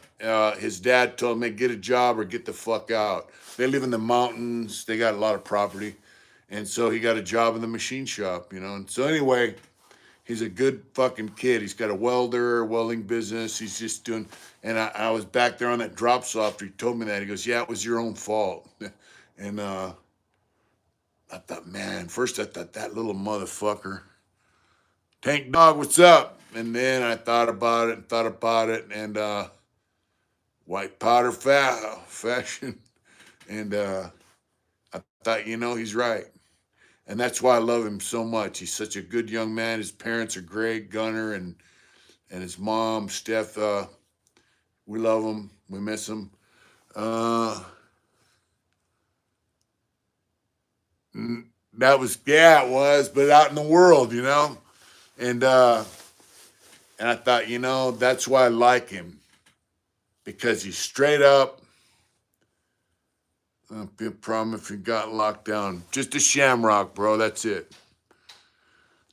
His dad told him, hey, get a job or get the fuck out. They live in the mountains. They got a lot of property. And so he got a job in the machine shop, you know. And so anyway, he's a good fucking kid. He's got a welding business. He's just doing, and I was back there on that drop saw after he told me that. He goes, yeah, it was your own fault. And I thought, man, first I thought, that little motherfucker. Tank Dog, what's up? And then I thought about it, and white powder fashion. And I thought, you know, he's right. And that's why I love him so much. He's such a good young man. His parents are great, Gunner and his mom, Steph. We love him. We miss him. That was, yeah, it was, but out in the world, you know. And I thought, you know, that's why I like him, because he's straight up. Don't be a problem if you got locked down. Just a shamrock, bro. That's it.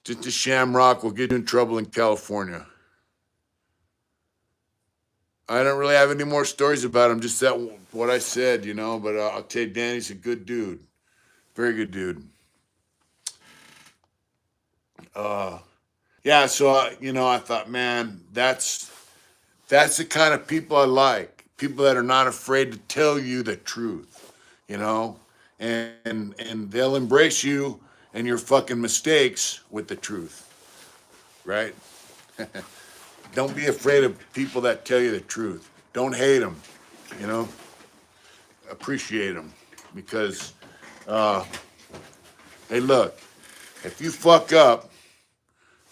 Just a shamrock will get you in trouble in California. I don't really have any more stories about him. Just that what I said, you know. But I'll tell you, Danny's a good dude. Very good dude. Yeah. So you know, I thought, man, that's the kind of people I like. People that are not afraid to tell you the truth, you know, and they'll embrace you and your fucking mistakes with the truth, right? Don't be afraid of people that tell you the truth. Don't hate them, you know. Appreciate them, because, hey, look, if you fuck up,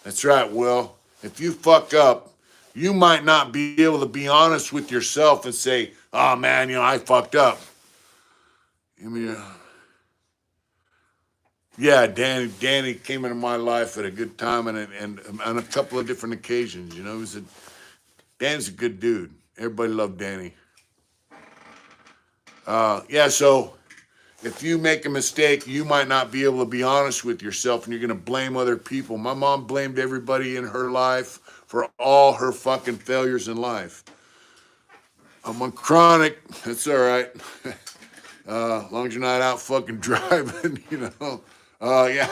that's right, Will. If you fuck up, you might not be able to be honest with yourself and say, oh, man, you know, I fucked up. I mean, yeah, Danny came into my life at a good time and on a couple of different occasions, you know. Danny's a good dude. Everybody loved Danny. Yeah, so if you make a mistake, you might not be able to be honest with yourself, and you're going to blame other people. My mom blamed everybody in her life for all her fucking failures in life. I'm on chronic. That's all right. As long as you're not out fucking driving, you know. Yeah.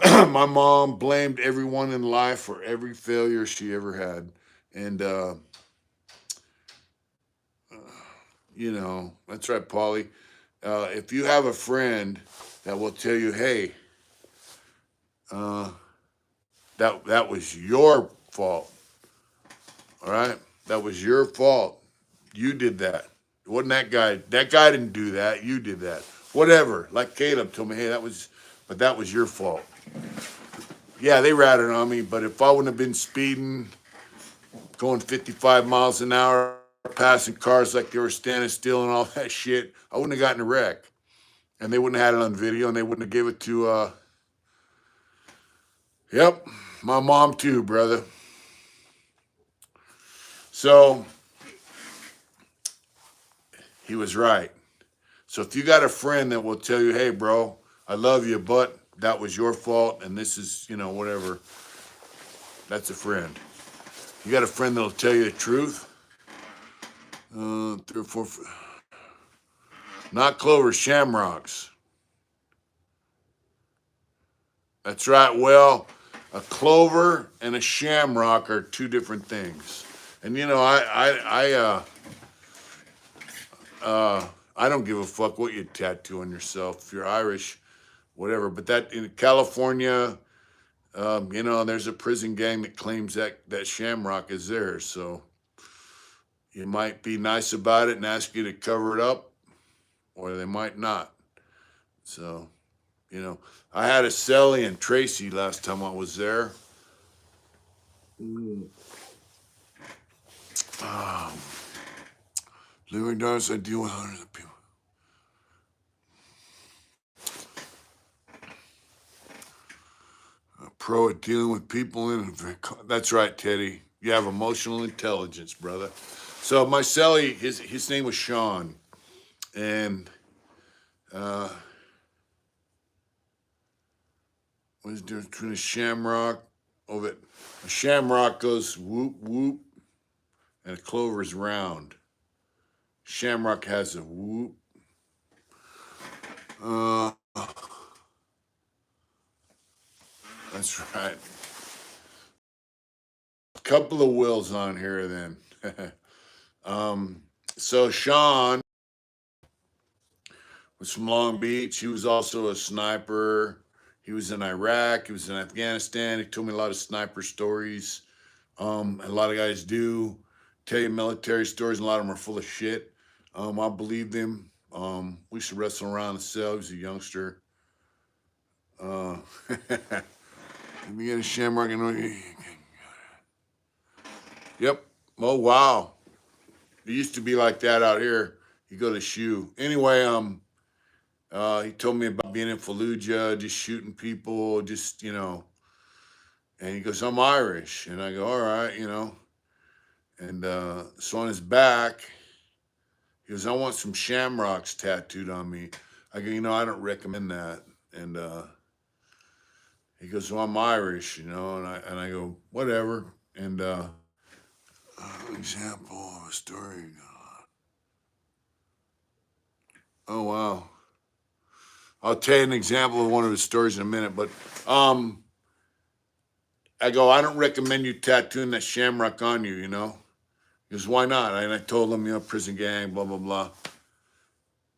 My mom blamed everyone in life for every failure she ever had. And, you know, that's right, Paulie. If you have a friend that will tell you, hey, uh, that was your fault, all right? That was your fault. You did that. It wasn't that guy. That guy didn't do that. You did that. Whatever. Like Caleb told me, hey, but that was your fault. Yeah, they ratted on me, but if I wouldn't have been speeding, going 55 miles an hour, passing cars like they were standing still and all that shit, I wouldn't have gotten a wreck. And they wouldn't have had it on video, and they wouldn't have gave it to, yep, my mom too, brother. So he was right. So if you got a friend that will tell you, hey, bro, I love you, but that was your fault, and this is, you know, whatever, that's a friend. You got a friend that'll tell you the truth? 3 or 4, not clover, shamrocks. That's right. Well, a clover and a shamrock are two different things. And you know, I don't give a fuck what you tattoo on yourself. If you're Irish, whatever. But that in California, you know, there's a prison gang that claims that shamrock is theirs. So you might be nice about it and ask you to cover it up, or they might not. So, you know, I had a Sally and Tracy last time I was there. Living darkness, I deal with hundreds of people. A pro at dealing with people in. That's right, Teddy. You have emotional intelligence, brother. So my Sally, his name was Sean, and what is the difference between a shamrock? Oh, a shamrock goes whoop whoop, and a clover is round. Shamrock has a whoop. That's right. A couple of wills on here then. So Sean was from Long Beach. He was also a sniper. He was in Iraq. He was in Afghanistan. He told me a lot of sniper stories. A lot of guys do tell you military stories, and a lot of them are full of shit. I believed him. We used to wrestle around the cell. He was a youngster. Let me get a shamrock. Yep. Oh wow. It used to be like that out here. You go to shoe. Anyway, he told me about being in Fallujah, just shooting people, just, you know. And he goes, I'm Irish. And I go, all right, you know. And so on his back, he goes, I want some shamrocks tattooed on me. I go, you know, I don't recommend that. And he goes, well, I'm Irish, you know. And I go, whatever. And example of a story. Oh, wow. I'll tell you an example of one of his stories in a minute. But I go, I don't recommend you tattooing that shamrock on you, you know? He goes, why not? And I told him, you know, prison gang, blah, blah, blah.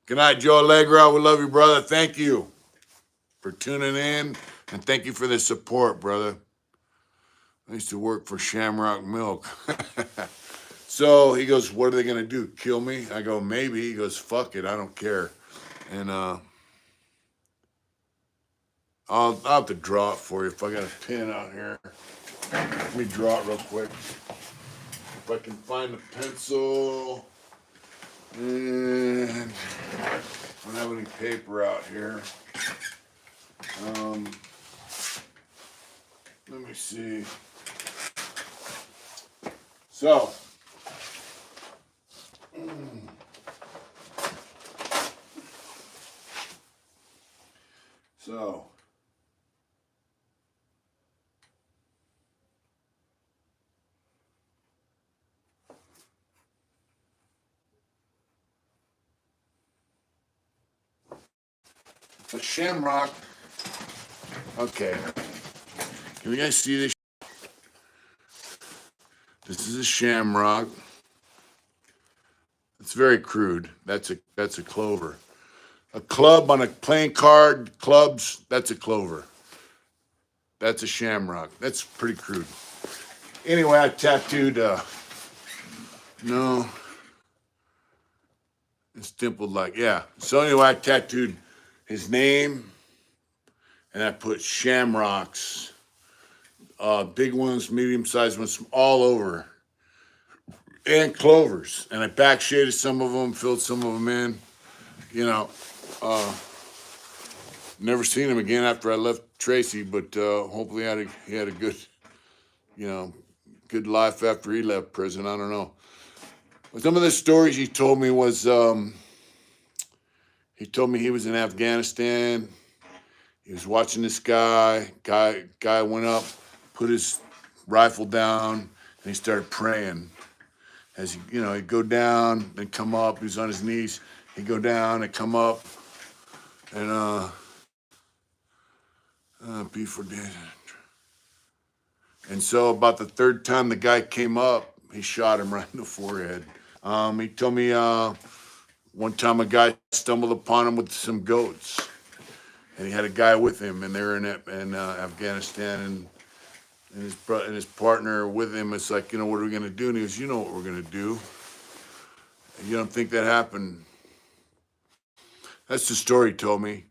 Good night, Joe Allegra. We love you, brother. Thank you for tuning in, and thank you for the support, brother. I used to work for Shamrock Milk. So he goes, what are they going to do, kill me? I go, maybe. He goes, fuck it, I don't care. And I'll have to draw it for you if I got a pen out here. Let me draw it real quick. If I can find a pencil. And I don't have any paper out here. Let me see. So, so A shamrock. Okay. Can you guys see this? This is a shamrock. It's very crude. That's a clover. A club on a playing card, clubs, that's a clover. That's a shamrock. That's pretty crude. Anyway, I tattooed, no, it's dimpled like, yeah. So anyway, I tattooed his name and I put shamrocks, big ones, medium-sized ones, all over, and clovers. And I back shaded some of them, filled some of them in. You know, never seen him again after I left Tracy, but hopefully he had a good, you know, good life after he left prison. I don't know. But some of the stories he told me was, he told me he was in Afghanistan. He was watching this guy. Guy went up, put his rifle down, and he started praying. As he, you know, he'd go down, then come up. He was on his knees. He'd go down and come up, and be for dead. And so about the third time the guy came up, he shot him right in the forehead. He told me one time a guy stumbled upon him with some goats, and he had a guy with him, and they were in Afghanistan, and his partner with him is like, you know, what are we gonna do? And he goes, you know what we're gonna do. And you don't think that happened? That's the story he told me.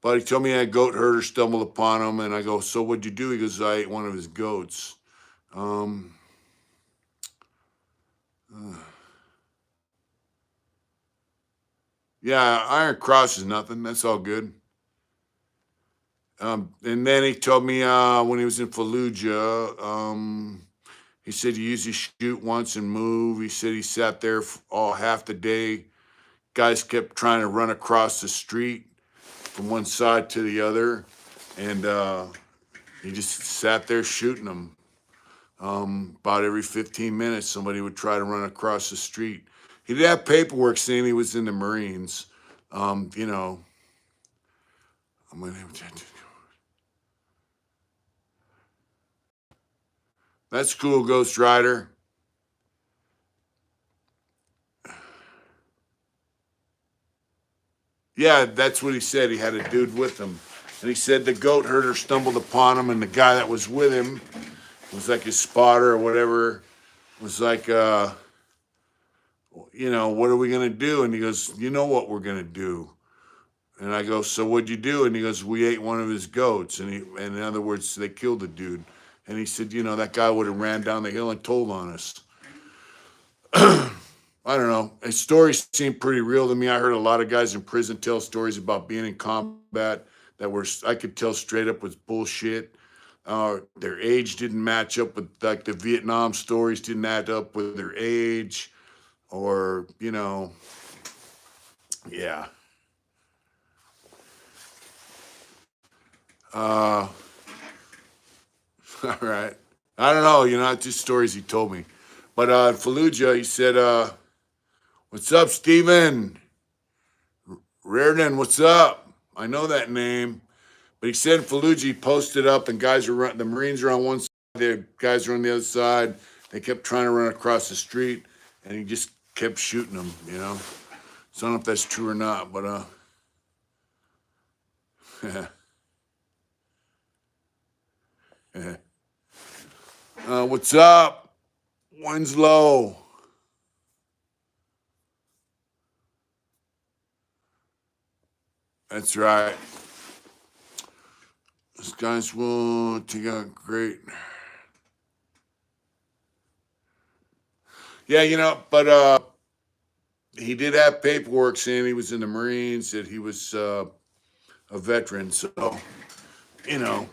But he told me a goat herder stumbled upon him, and I go, so what'd you do? He goes, I ate one of his goats. Yeah, Iron Cross is nothing. That's all good. And then he told me when he was in Fallujah, he said he usually shoot once and move. He said he sat there all half the day. Guys kept trying to run across the street from one side to the other, and he just sat there shooting them. About every 15 minutes, somebody would try to run across the street. He did have paperwork saying he was in the Marines. You know, I'm gonna that's cool, Ghost Rider. Yeah, that's what he said. He had a dude with him. And he said the goat herder stumbled upon him, and the guy that was with him was like his spotter or whatever, was like, you know, what are we going to do? And he goes, you know what we're going to do. And I go, so what'd you do? And he goes, we ate one of his goats. And in other words, they killed the dude. And he said, you know, that guy would have ran down the hill and told on us. I don't know. His stories seem pretty real to me. I heard a lot of guys in prison tell stories about being in combat that were, I could tell straight up was bullshit. Their age didn't match up with, like, the Vietnam stories didn't add up with their age, or, you know, yeah. All right. I don't know, you know, it's just stories he told me. But in Fallujah, he said, what's up, Steven? Reardon, what's up? I know that name. But he said in Fallujah, he posted up, and the Marines are on one side, the guys are on the other side. They kept trying to run across the street, and he just kept shooting them, you know. So I don't know if that's true or not, but what's up, Winslow? That's right. This guy's will take out great. Yeah, you know, but he did have paperwork saying he was in the Marines, that he was a veteran. So, you know,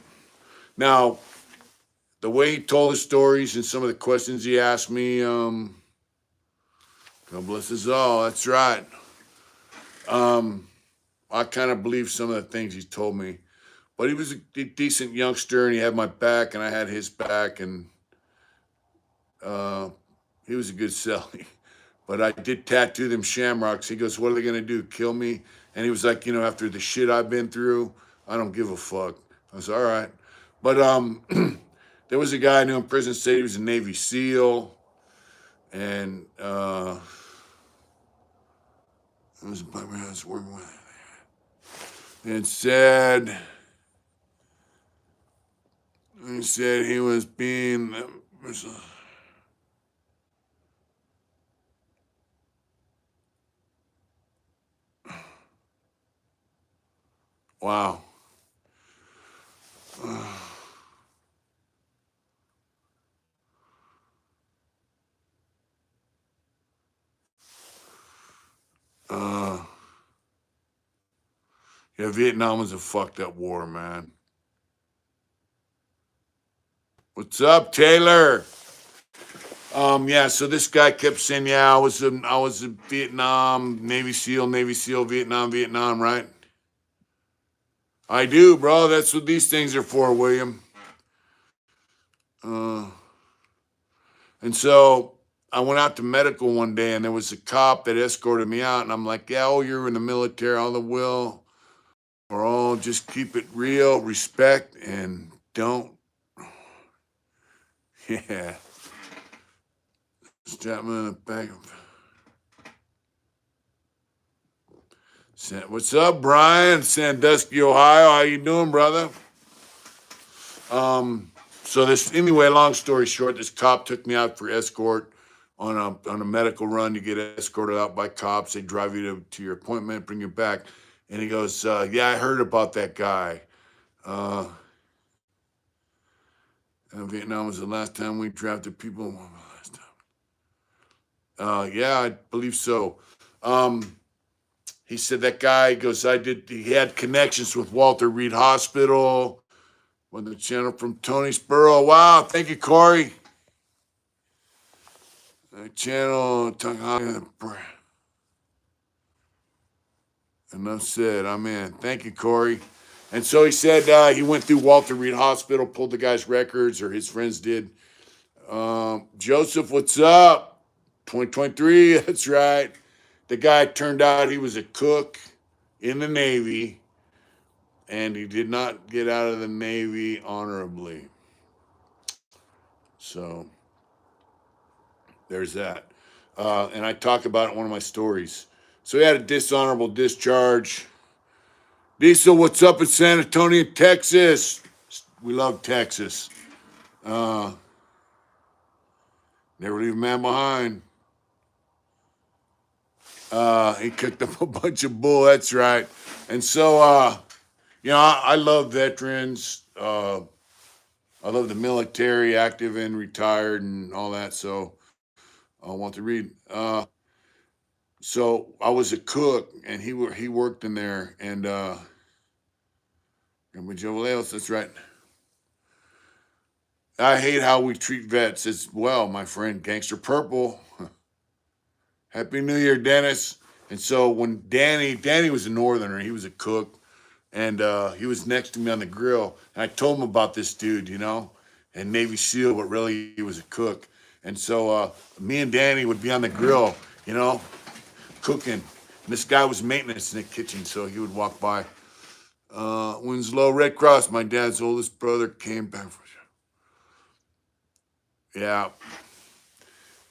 now the way he told his stories and some of the questions he asked me, God bless us all. That's right. I kind of believe some of the things he told me. But he was a decent youngster, and he had my back, and I had his back, and he was a good sell. but I did tattoo them shamrocks. He goes, what are they gonna do? Kill me? And he was like, after the shit I've been through, I don't give a fuck. I was all right. But there was a guy I knew in prison said he was a Navy SEAL, and it was a bummer I was working with. It said he was being. Wow. Yeah, Vietnam was a fucked up war, man. What's up, Taylor? Yeah, so this guy kept saying, yeah, I was in Vietnam, Navy SEAL, Vietnam, right? I do, bro. That's what these things are for, William. And so I went out to medical one day, and there was a cop that escorted me out, and I'm like, yeah, oh, you're in the military, all the will, or oh, just keep it real, respect, and don't, yeah. Stab me in the back. What's up, Brian? Sandusky, Ohio. How you doing, brother? So this, anyway, long story short, this cop took me out for escort on a medical run. You get escorted out by cops. They drive you to your appointment, bring you back. And he goes, yeah, I heard about that guy. Vietnam was the last time we drafted people. Yeah, I believe so. He said that guy goes, he had connections with Walter Reed Hospital. On the channel from Tony Spurrow. Wow, thank you, Corey. The channel, enough said, I'm in. Thank you, Corey. And so he said he went through Walter Reed Hospital, pulled the guy's records, or his friends did. Joseph, what's up? 2023, that's right. The guy turned out he was a cook in the Navy, and he did not get out of the Navy honorably. So there's that. And I talk about it in one of my stories. So he had a dishonorable discharge. Diesel, what's up in San Antonio, Texas? We love Texas. Never leave a man behind. He cooked up a bunch of bull, that's right. And so, I love veterans. I love the military, active and retired and all that. So I want to read. So I was a cook, and he worked in there, and with Joe Leos, that's right. I hate how we treat vets as well, my friend. Gangster Purple. Happy New Year, Dennis. And so when Danny was a northerner, he was a cook, and he was next to me on the grill, and I told him about this dude, and Navy SEAL, but really he was a cook. And so me and Danny would be on the grill, cooking. And this guy was maintenance in the kitchen, so he would walk by. Winslow, Red Cross, my dad's oldest brother, came back for sure. Yeah.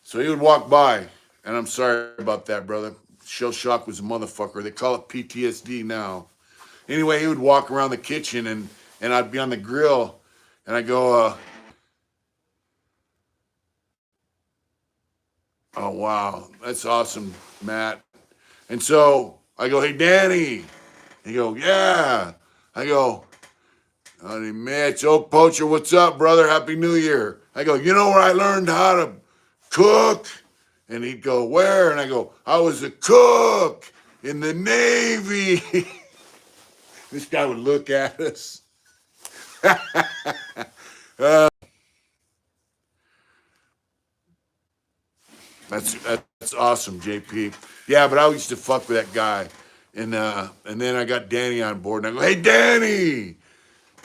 So he would walk by, and I'm sorry about that, brother. Shell shock was a motherfucker. They call it PTSD now. Anyway, he would walk around the kitchen, and I'd be on the grill, and I go, oh, wow, that's awesome, Matt. And so I go, hey, Danny. He go, yeah. I go, honey, Mitch, old poacher, what's up, brother? Happy New Year. I go, you know where I learned how to cook? And he'd go, where? And I go, I was a cook in the Navy. This guy would look at us. That's awesome, JP. Yeah, but I used to fuck with that guy. And then I got Danny on board, and I go, hey, Danny.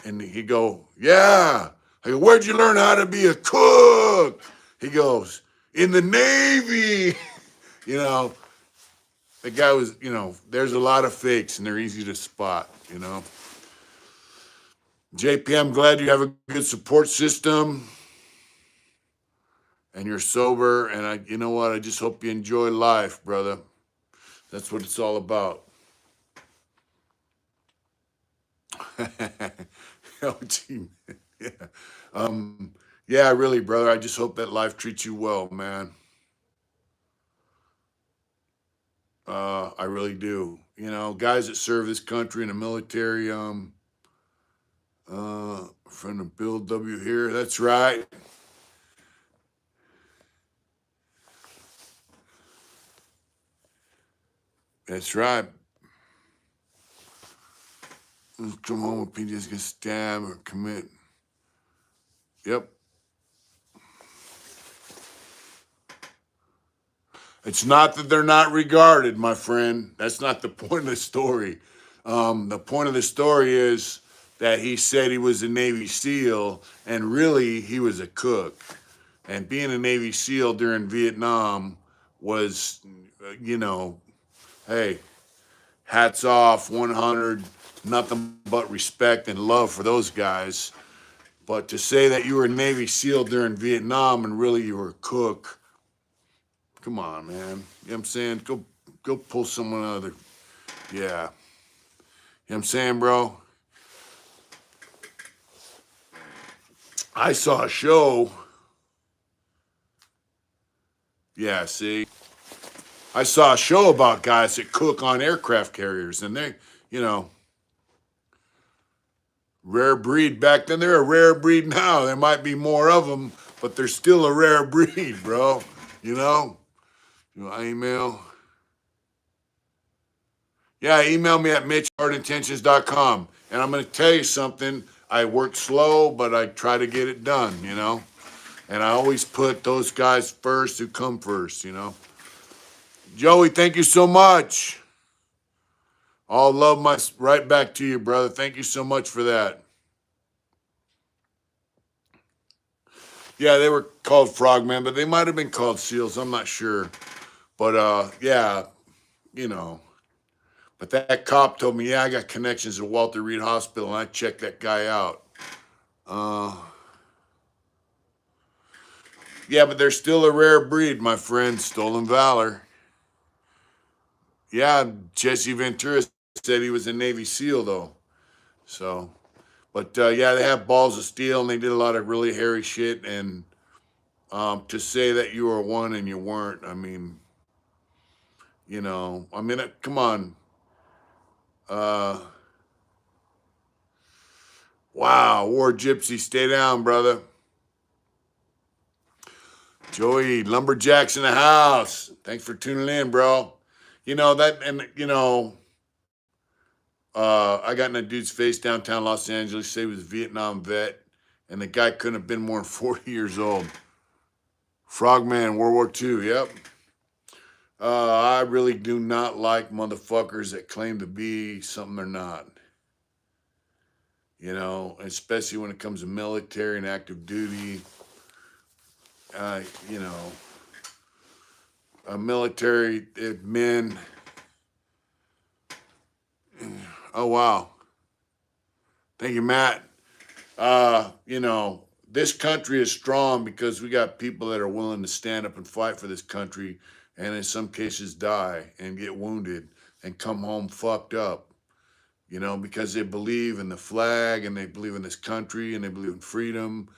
And he'd go, yeah. I go, where'd you learn how to be a cook? He goes, in the Navy. You know, the guy was, there's a lot of fakes and they're easy to spot. JP, I'm glad you have a good support system and you're sober. And you know what? I just hope you enjoy life, brother. That's what it's all about. Oh, gee, yeah. Yeah, really, brother. I just hope that life treats you well, man. I really do. Guys that serve this country in the military, friend of Bill W here. That's right. That's right. Come home with PJs get stabbed or commit. Yep. It's not that they're not regarded, my friend. That's not the point of the story. The point of the story is that he said he was a Navy SEAL, and really he was a cook. And being a Navy SEAL during Vietnam was, hey, hats off, 100, nothing but respect and love for those guys. But to say that you were a Navy SEAL during Vietnam and really you were a cook, come on, man. You know what I'm saying? Go pull someone out of the, yeah. You know what I'm saying, bro? I saw a show. Yeah, see? I saw a show about guys that cook on aircraft carriers, and they, you know, rare breed back then. They're a rare breed now. There might be more of them, but they're still a rare breed, bro. You know? Email. Yeah, email me at mitch@hardintentions.com. And I'm going to tell you something. I work slow, but I try to get it done. And I always put those guys first who come first. Joey, thank you so much. All love right back to you, brother. Thank you so much for that. Yeah, they were called frogmen, but they might have been called seals. I'm not sure. But yeah, you know. But that cop told me, yeah, I got connections at Walter Reed Hospital, and I checked that guy out. Yeah, but they're still a rare breed, my friend. Stolen valor. Yeah, Jesse Ventura said he was a Navy SEAL, though. So, but yeah, they have balls of steel, and they did a lot of really hairy shit. And to say that you were one and you weren't, come on. Uh, wow, War Gypsy, stay down, brother. Joey, Lumberjacks in the house. Thanks for tuning in, bro. I got in a dude's face downtown Los Angeles, say he was a Vietnam vet, and the guy couldn't have been more than 40 years old. Frogman, World War II, yep. I really do not like motherfuckers that claim to be something they're not. Especially when it comes to military and active duty. Uh, you know, military men. Oh, wow. Thank you, Matt. This country is strong because we got people that are willing to stand up and fight for this country and in some cases die and get wounded and come home fucked up, because they believe in the flag and they believe in this country and they believe in freedom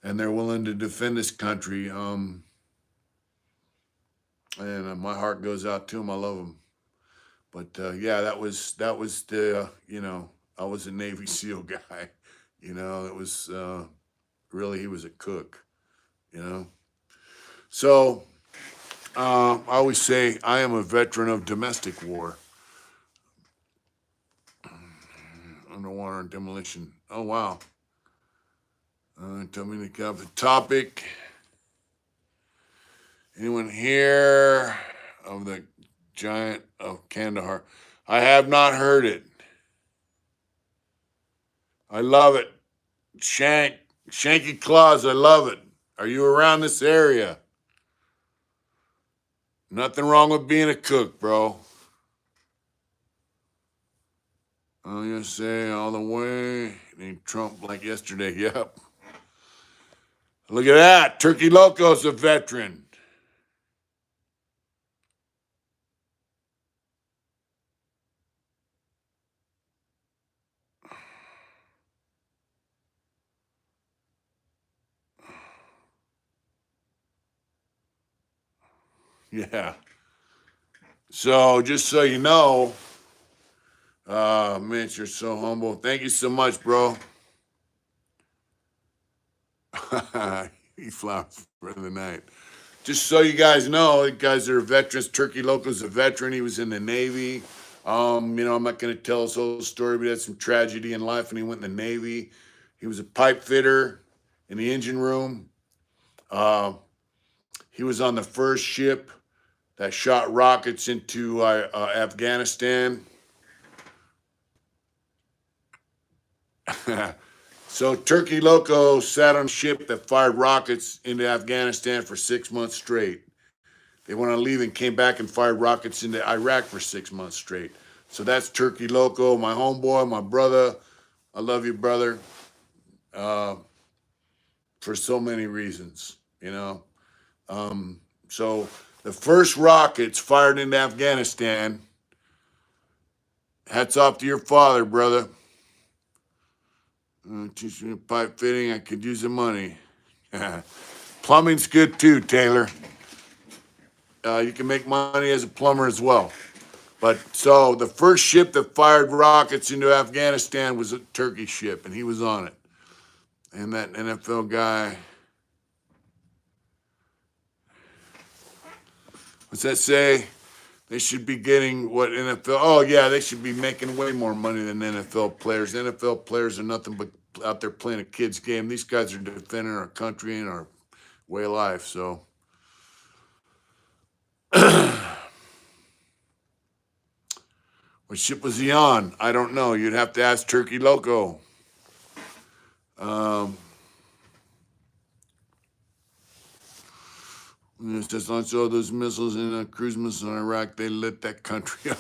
and they're willing to defend this country. And my heart goes out to them. I love them. But yeah, that was I was a Navy SEAL guy. It was really he was a cook. You know. So I always say I am a veteran of domestic war, underwater and demolition. Oh wow. Tell me to cover the topic. Anyone here of the giant of Kandahar? I have not heard it. I love it. Shanky Claus, I love it. Are you around this area? Nothing wrong with being a cook, bro. Oh, you say all the way. Named Trump like yesterday. Yep. Look at that. Turkey Loco's a veteran. Yeah. So just so you know, Mitch, you're so humble. Thank you so much, bro. He flops for the night. Just so you guys know, you guys are veterans. Turkey Loco's a veteran. He was in the Navy. I'm not going to tell his whole story, but he had some tragedy in life, and he went in the Navy. He was a pipe fitter in the engine room. Uh, he was on the first ship that shot rockets into Afghanistan. So Turkey Loco sat on a ship that fired rockets into Afghanistan for 6 months straight. They went on leave and came back and fired rockets into Iraq for 6 months straight. So that's Turkey Loco, my homeboy, my brother. I love you, brother, uh, for so many reasons, you know. So the first rockets fired into Afghanistan. Hats off to your father, brother. Teach me pipe fitting. I could use the money. Plumbing's good too, Taylor. You can make money as a plumber as well. But so the first ship that fired rockets into Afghanistan was a Turkish ship, and he was on it. And that NFL guy, what's that say? They should be getting what NFL? Oh yeah, they should be making way more money than NFL players. NFL players are nothing but out there playing a kid's game. These guys are defending our country and our way of life. So. What ship was he on? I don't know. You'd have to ask Turkey Loco. Just launch all those missiles and cruise missiles in Iraq. They lit that country up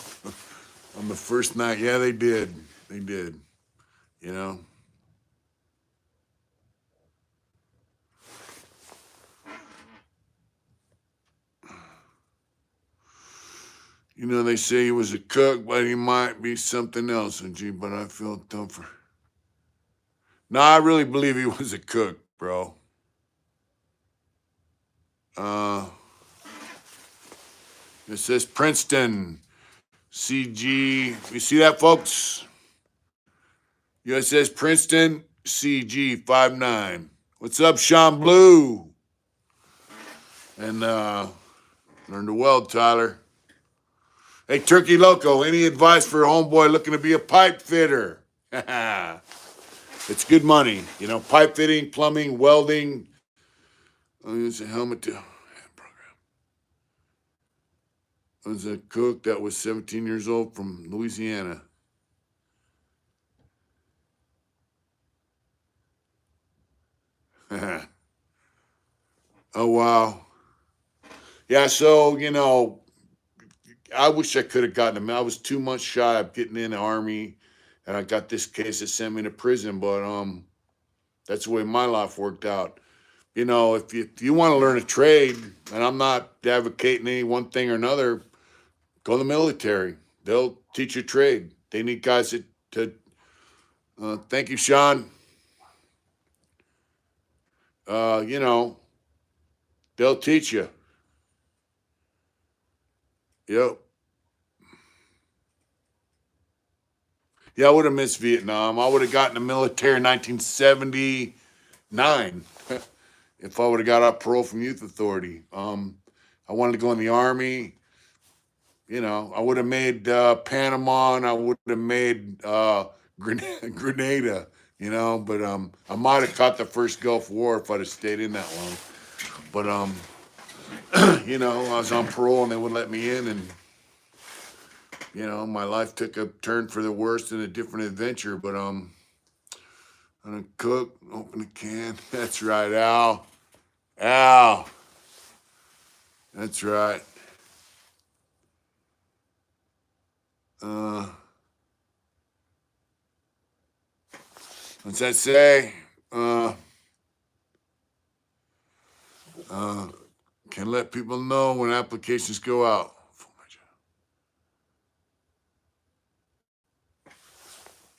on the first night. Yeah, they did. They did. You know. They say he was a cook, but he might be something else. And gee, but I feel tougher. No, I really believe he was a cook, bro. Uh, it says Princeton, CG. You see that, folks? USS Princeton, CG 59. What's up, Sean Blue? And learn to weld, Tyler. Hey, Turkey Loco, any advice for a homeboy looking to be a pipe fitter? It's good money. Pipe fitting, plumbing, welding. I'll use a helmet to program. I was a cook that was 17 years old from Louisiana. Oh, wow. Yeah, so, I wish I could have gotten him. I was 2 months shy of getting in the Army, and I got this case that sent me to prison, but that's the way my life worked out. If you want to learn a trade, and I'm not advocating any one thing or another, go to the military. They'll teach you a trade. They need guys thank you, Sean. Uh, you know, they'll teach you. Yep. Yeah, I would have missed Vietnam. I would have gotten the military in 1979 if I would have got out parole from youth authority. I wanted to go in the army. I would have made Panama, and I would have made Grenada. But I might have caught the first Gulf War if I'd have stayed in that long. But I was on parole and they wouldn't let me in, and my life took a turn for the worst in a different adventure. But I'm gonna cook, open a can. That's right, Al. Al. That's right. What's that say? Can let people know when applications go out.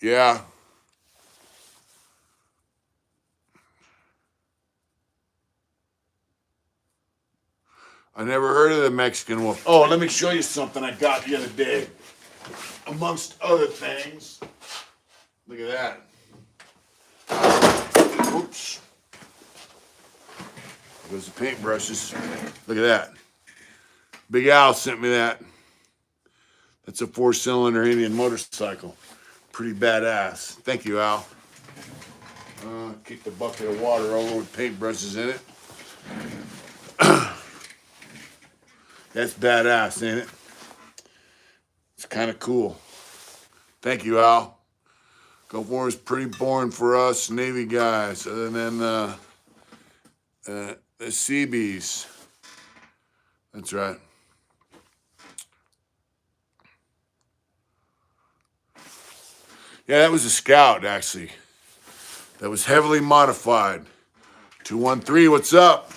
Yeah. I never heard of the Mexican wolf. Oh, let me show you something I got the other day. Amongst other things. Look at that. Oops. There goes the paintbrushes. Look at that. Big Al sent me that. That's a 4-cylinder Indian motorcycle. Pretty badass. Thank you, Al. Kick the bucket of water over with paintbrushes in it. That's badass, ain't it? It's kind of cool. Thank you, Al. Gulf War is pretty boring for us Navy guys, other than the Seabees. That's right. Yeah, that was a Scout, actually. That was heavily modified. 213, what's up?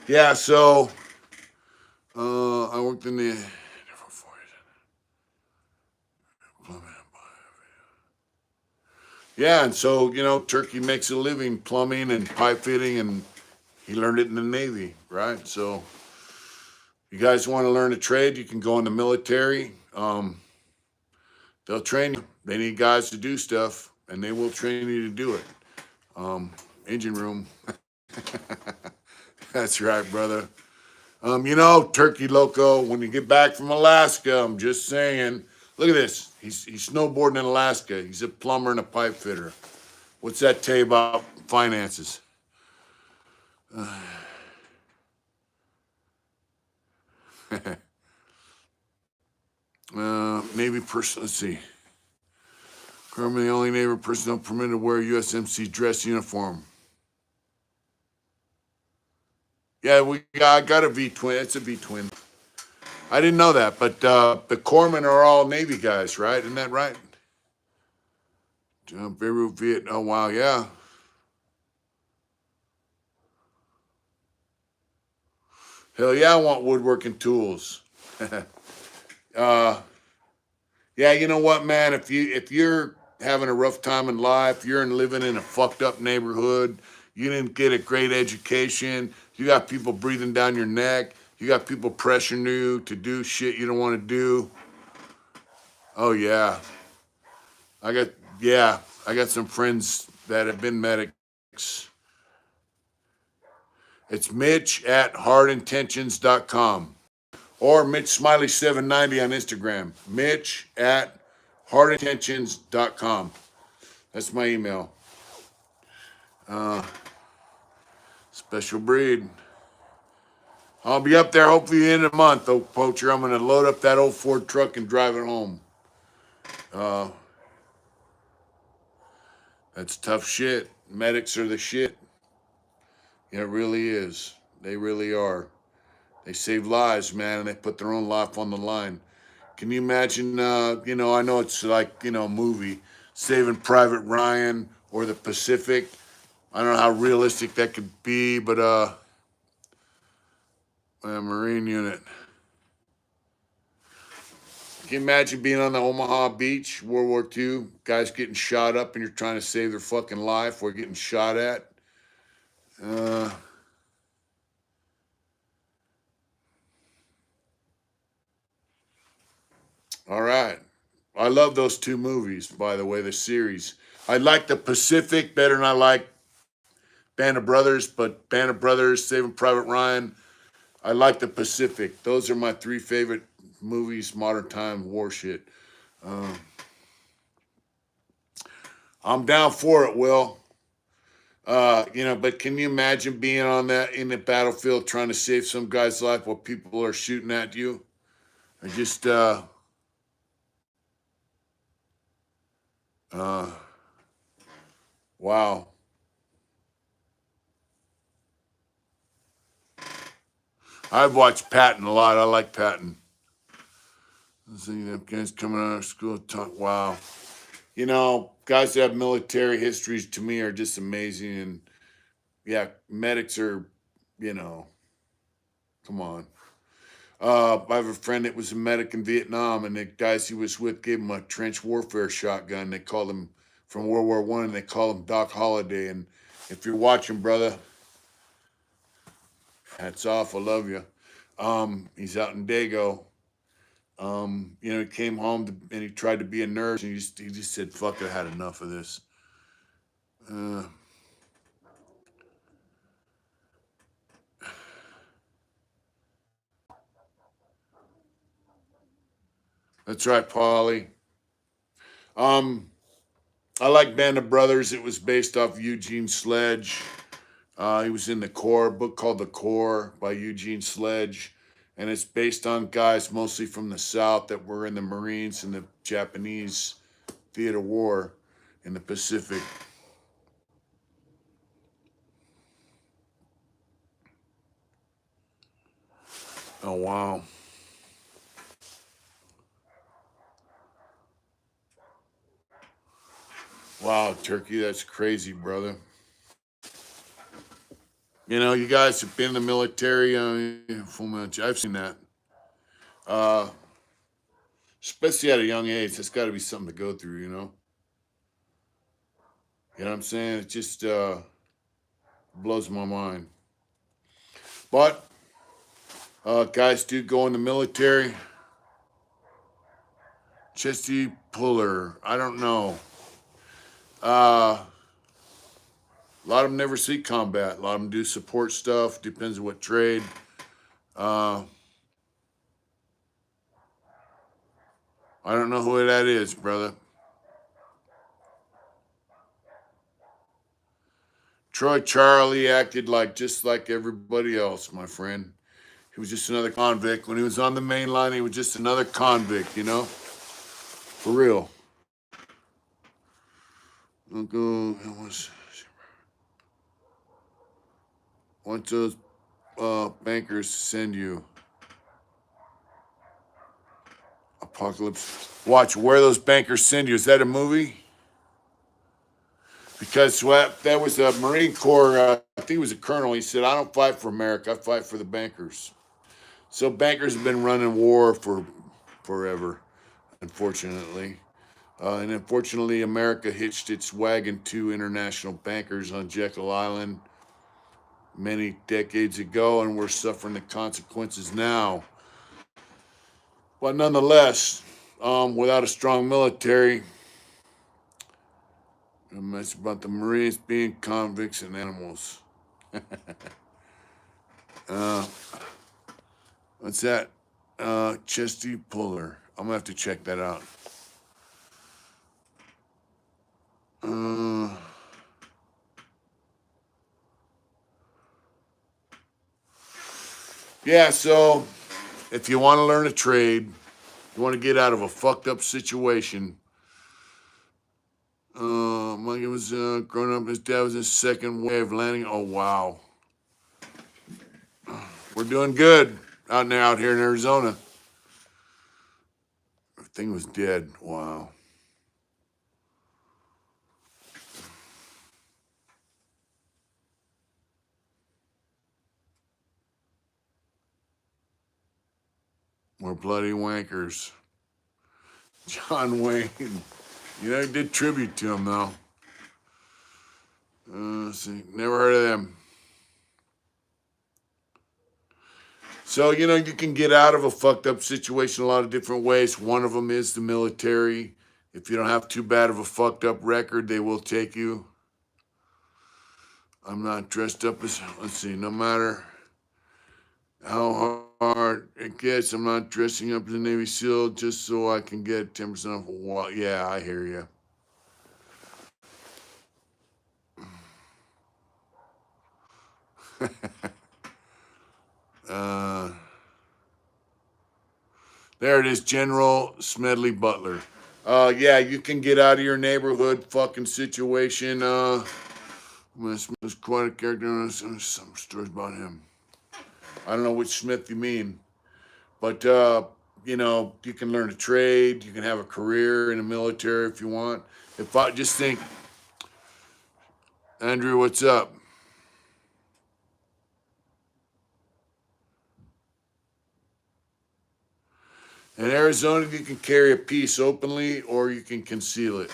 Yeah, so I worked in the... Yeah, and so, you know, Turkey makes a living plumbing and pipe fitting, and he learned it in the Navy, right? So you guys want to learn a trade, you can go in the military. They'll train you. They need guys to do stuff, and they will train you to do it. Engine room. That's right, brother. You know, Turkey Loco, when you get back from Alaska, I'm just saying, look at this. He's snowboarding in Alaska. He's a plumber and a pipe fitter. What's that tell you about finances? Navy person, let's see. Currently, the only Navy personnel permitted to wear USMC dress uniform. Yeah, I got a V-twin. It's a V-twin. I didn't know that, but the corpsmen are all Navy guys, right? Isn't that right? Beirut, Vietnam. Oh, wow, yeah. Hell yeah, I want woodworking tools. Yeah, you know what, man? If you're having a rough time in life, you're living in a fucked up neighborhood, you didn't get a great education, you got people breathing down your neck, you got people pressuring you to do shit you don't want to do. Oh yeah. I got I got some friends that have been medics. It's Mitch at hardintentions.com or Mitch Smiley 790 on Instagram. Mitch at hardintentions.com. That's my email. Special breed. I'll be up there hopefully in a month, though, Poacher. I'm going to load up that old Ford truck and drive it home. That's tough shit. Medics are the shit. Yeah, it really is. They really are. They save lives, man, and they put their own life on the line. Can you imagine, you know, I know it's like, you know, a movie, Saving Private Ryan or the Pacific. I don't know how realistic that could be, but a Marine unit. Can you imagine being on the Omaha Beach, World War II, guys getting shot up and you're trying to save their fucking life or getting shot at? All right. I love those two movies, by the way, the series. I like the Pacific better than I like Band of Brothers, but Band of Brothers, Saving Private Ryan, I like the Pacific. Those are my three favorite movies, modern time war shit. I'm down for it, Will. You know, but can you imagine being on that in the battlefield trying to save some guy's life while people are shooting at you? I just, wow. I've watched Patton a lot. I like Patton. See them guys coming out of school talk. Wow. You know, guys that have military histories to me are just amazing. And yeah, medics are, you know, come on. I have a friend that was a medic in Vietnam, and the guys he was with gave him a trench warfare shotgun. They called him from World War One, and they called him Doc Holliday. And if you're watching, brother, hats off. I love you. He's out in Dago. You know, he came home and he tried to be a nurse, and he just said, "Fuck it, I had enough of this." Uh, that's right, Paulie. Um, I like Band of Brothers. It was based off Eugene Sledge. He was in the Core, a book called The Core by Eugene Sledge. And it's based on guys mostly from the South that were in the Marines and the Japanese theater war in the Pacific. Oh, wow. Wow, Turkey, that's crazy, brother. You know, you guys have been in the military. Full military. I've seen that. Uh, Especially at a young age. That's got to be something to go through, you know? You know what I'm saying? It just blows my mind. But guys do go in the military. Chesty puller. I don't know. A lot of them never see combat. A lot of them do support stuff. Depends on what trade. Uh, I don't know who that is, brother. Troy Charlie acted like just like everybody else, my friend. He was just another convict. When he was on the main line, he was just another convict, you know? For real. Uncle, want those bankers send you Apocalypse. Watch Where Those Bankers Send You. Is that a movie? Because that was a Marine Corps, I think he was a colonel. He said, I don't fight for America, I fight for the bankers. So bankers have been running war for forever, unfortunately. And unfortunately, America hitched its wagon to international bankers on Jekyll Island many decades ago, and we're suffering the consequences now. But nonetheless, without a strong military, it's about the Marines being convicts and animals. uh, what's that? Chesty Puller. I'm gonna have to check that out. Uh, yeah, so if you want to learn a trade, you want to get out of a fucked up situation. Mike was growing up. His dad was his second wave landing. Oh wow, we're doing good out here in Arizona. Everything was dead. Wow. We're bloody wankers. John Wayne. You know, he did tribute to him though. See, never heard of them. So, you know, you can get out of a fucked up situation a lot of different ways. One of them is the military. If you don't have too bad of a fucked up record, they will take you. I'm not dressed up as, let's see, no matter how hard it gets, I'm not dressing up as a Navy SEAL just so I can get 10% off a wall. Yeah, I hear you. uh, there it is, General Smedley Butler. Yeah, you can get out of your neighborhood fucking situation. Was quite a character. Some stories about him. I don't know which Smith you mean, but you know, you can learn a trade. You can have a career in the military if you want. If I just think, Andrew, what's up? In Arizona, you can carry a piece openly or you can conceal it.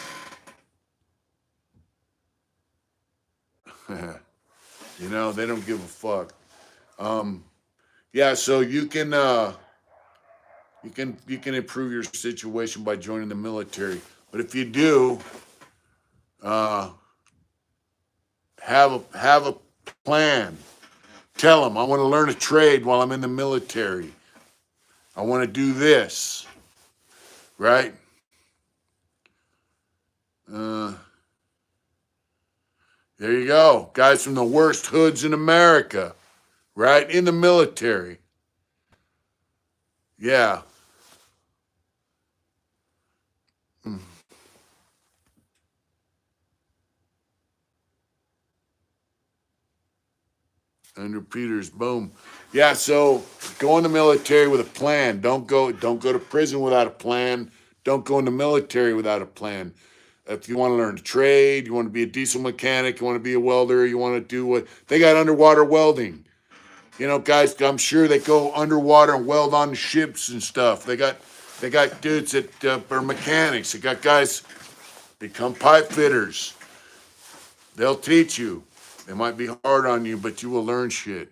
You know, they don't give a fuck. Yeah, so you can improve your situation by joining the military. But if you do, uh, have a plan. Tell them I want to learn a trade while I'm in the military. I want to do this, right? Uh, there you go, guys from the worst hoods in America, right? In the military. Yeah. Mm. Andrew Peters, boom. Yeah, so go in the military with a plan. Don't go to prison without a plan. Don't go in the military without a plan. If you want to learn a trade, you want to be a diesel mechanic, you want to be a welder, you want to do what they got underwater welding. You know, guys, I'm sure they go underwater and weld on the ships and stuff. They got dudes that are mechanics. They got guys become pipe fitters. They'll teach you. They might be hard on you, but you will learn shit.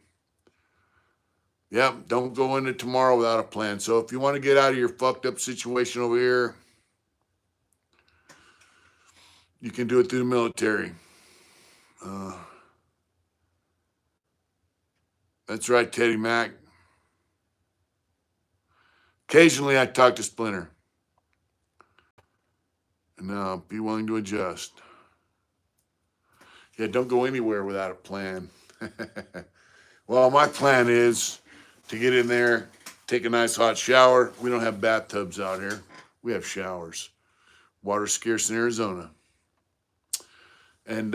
Yep, don't go into tomorrow without a plan. So if you want to get out of your fucked up situation over here, you can do it through the military. Uh, that's right, Teddy Mack. Occasionally, I talk to Splinter, and be willing to adjust. Yeah, don't go anywhere without a plan. Well, my plan is to get in there, take a nice hot shower. We don't have bathtubs out here. We have showers. Water's scarce in Arizona. And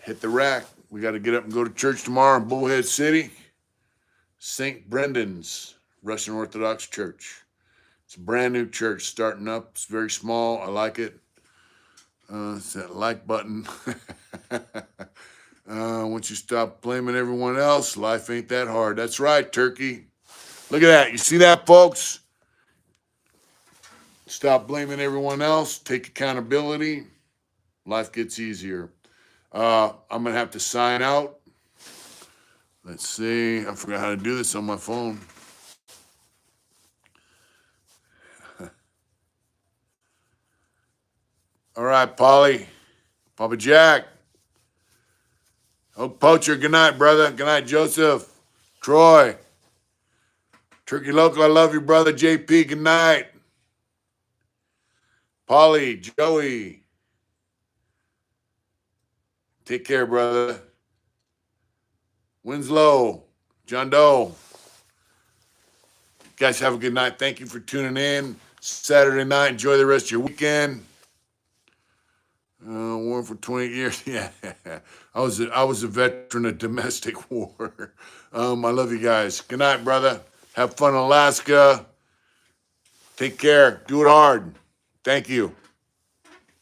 hit the rack. We got to get up and go to church tomorrow in Bullhead City. St. Brendan's Russian Orthodox Church. It's a brand new church starting up. It's very small. I like it. It's that like button. Once you stop blaming everyone else, life ain't that hard. That's right, Turkey. Look at that. You see that, folks? Stop blaming everyone else. Take accountability. Life gets easier. I'm going to have to sign out. Let's see. I forgot how to do this on my phone. All right, Polly. Papa Jack. Oh, Poacher, good night, brother. Good night, Joseph. Troy. Turkey Local, I love you, brother. JP, good night. Polly, Joey. Take care, brother. Winslow, John Doe. Guys, have a good night. Thank you for tuning in. Saturday night. Enjoy the rest of your weekend. War for 20 years. Yeah, I was a veteran of domestic war. I love you guys. Good night, brother. Have fun in Alaska. Take care. Do it hard. Thank you.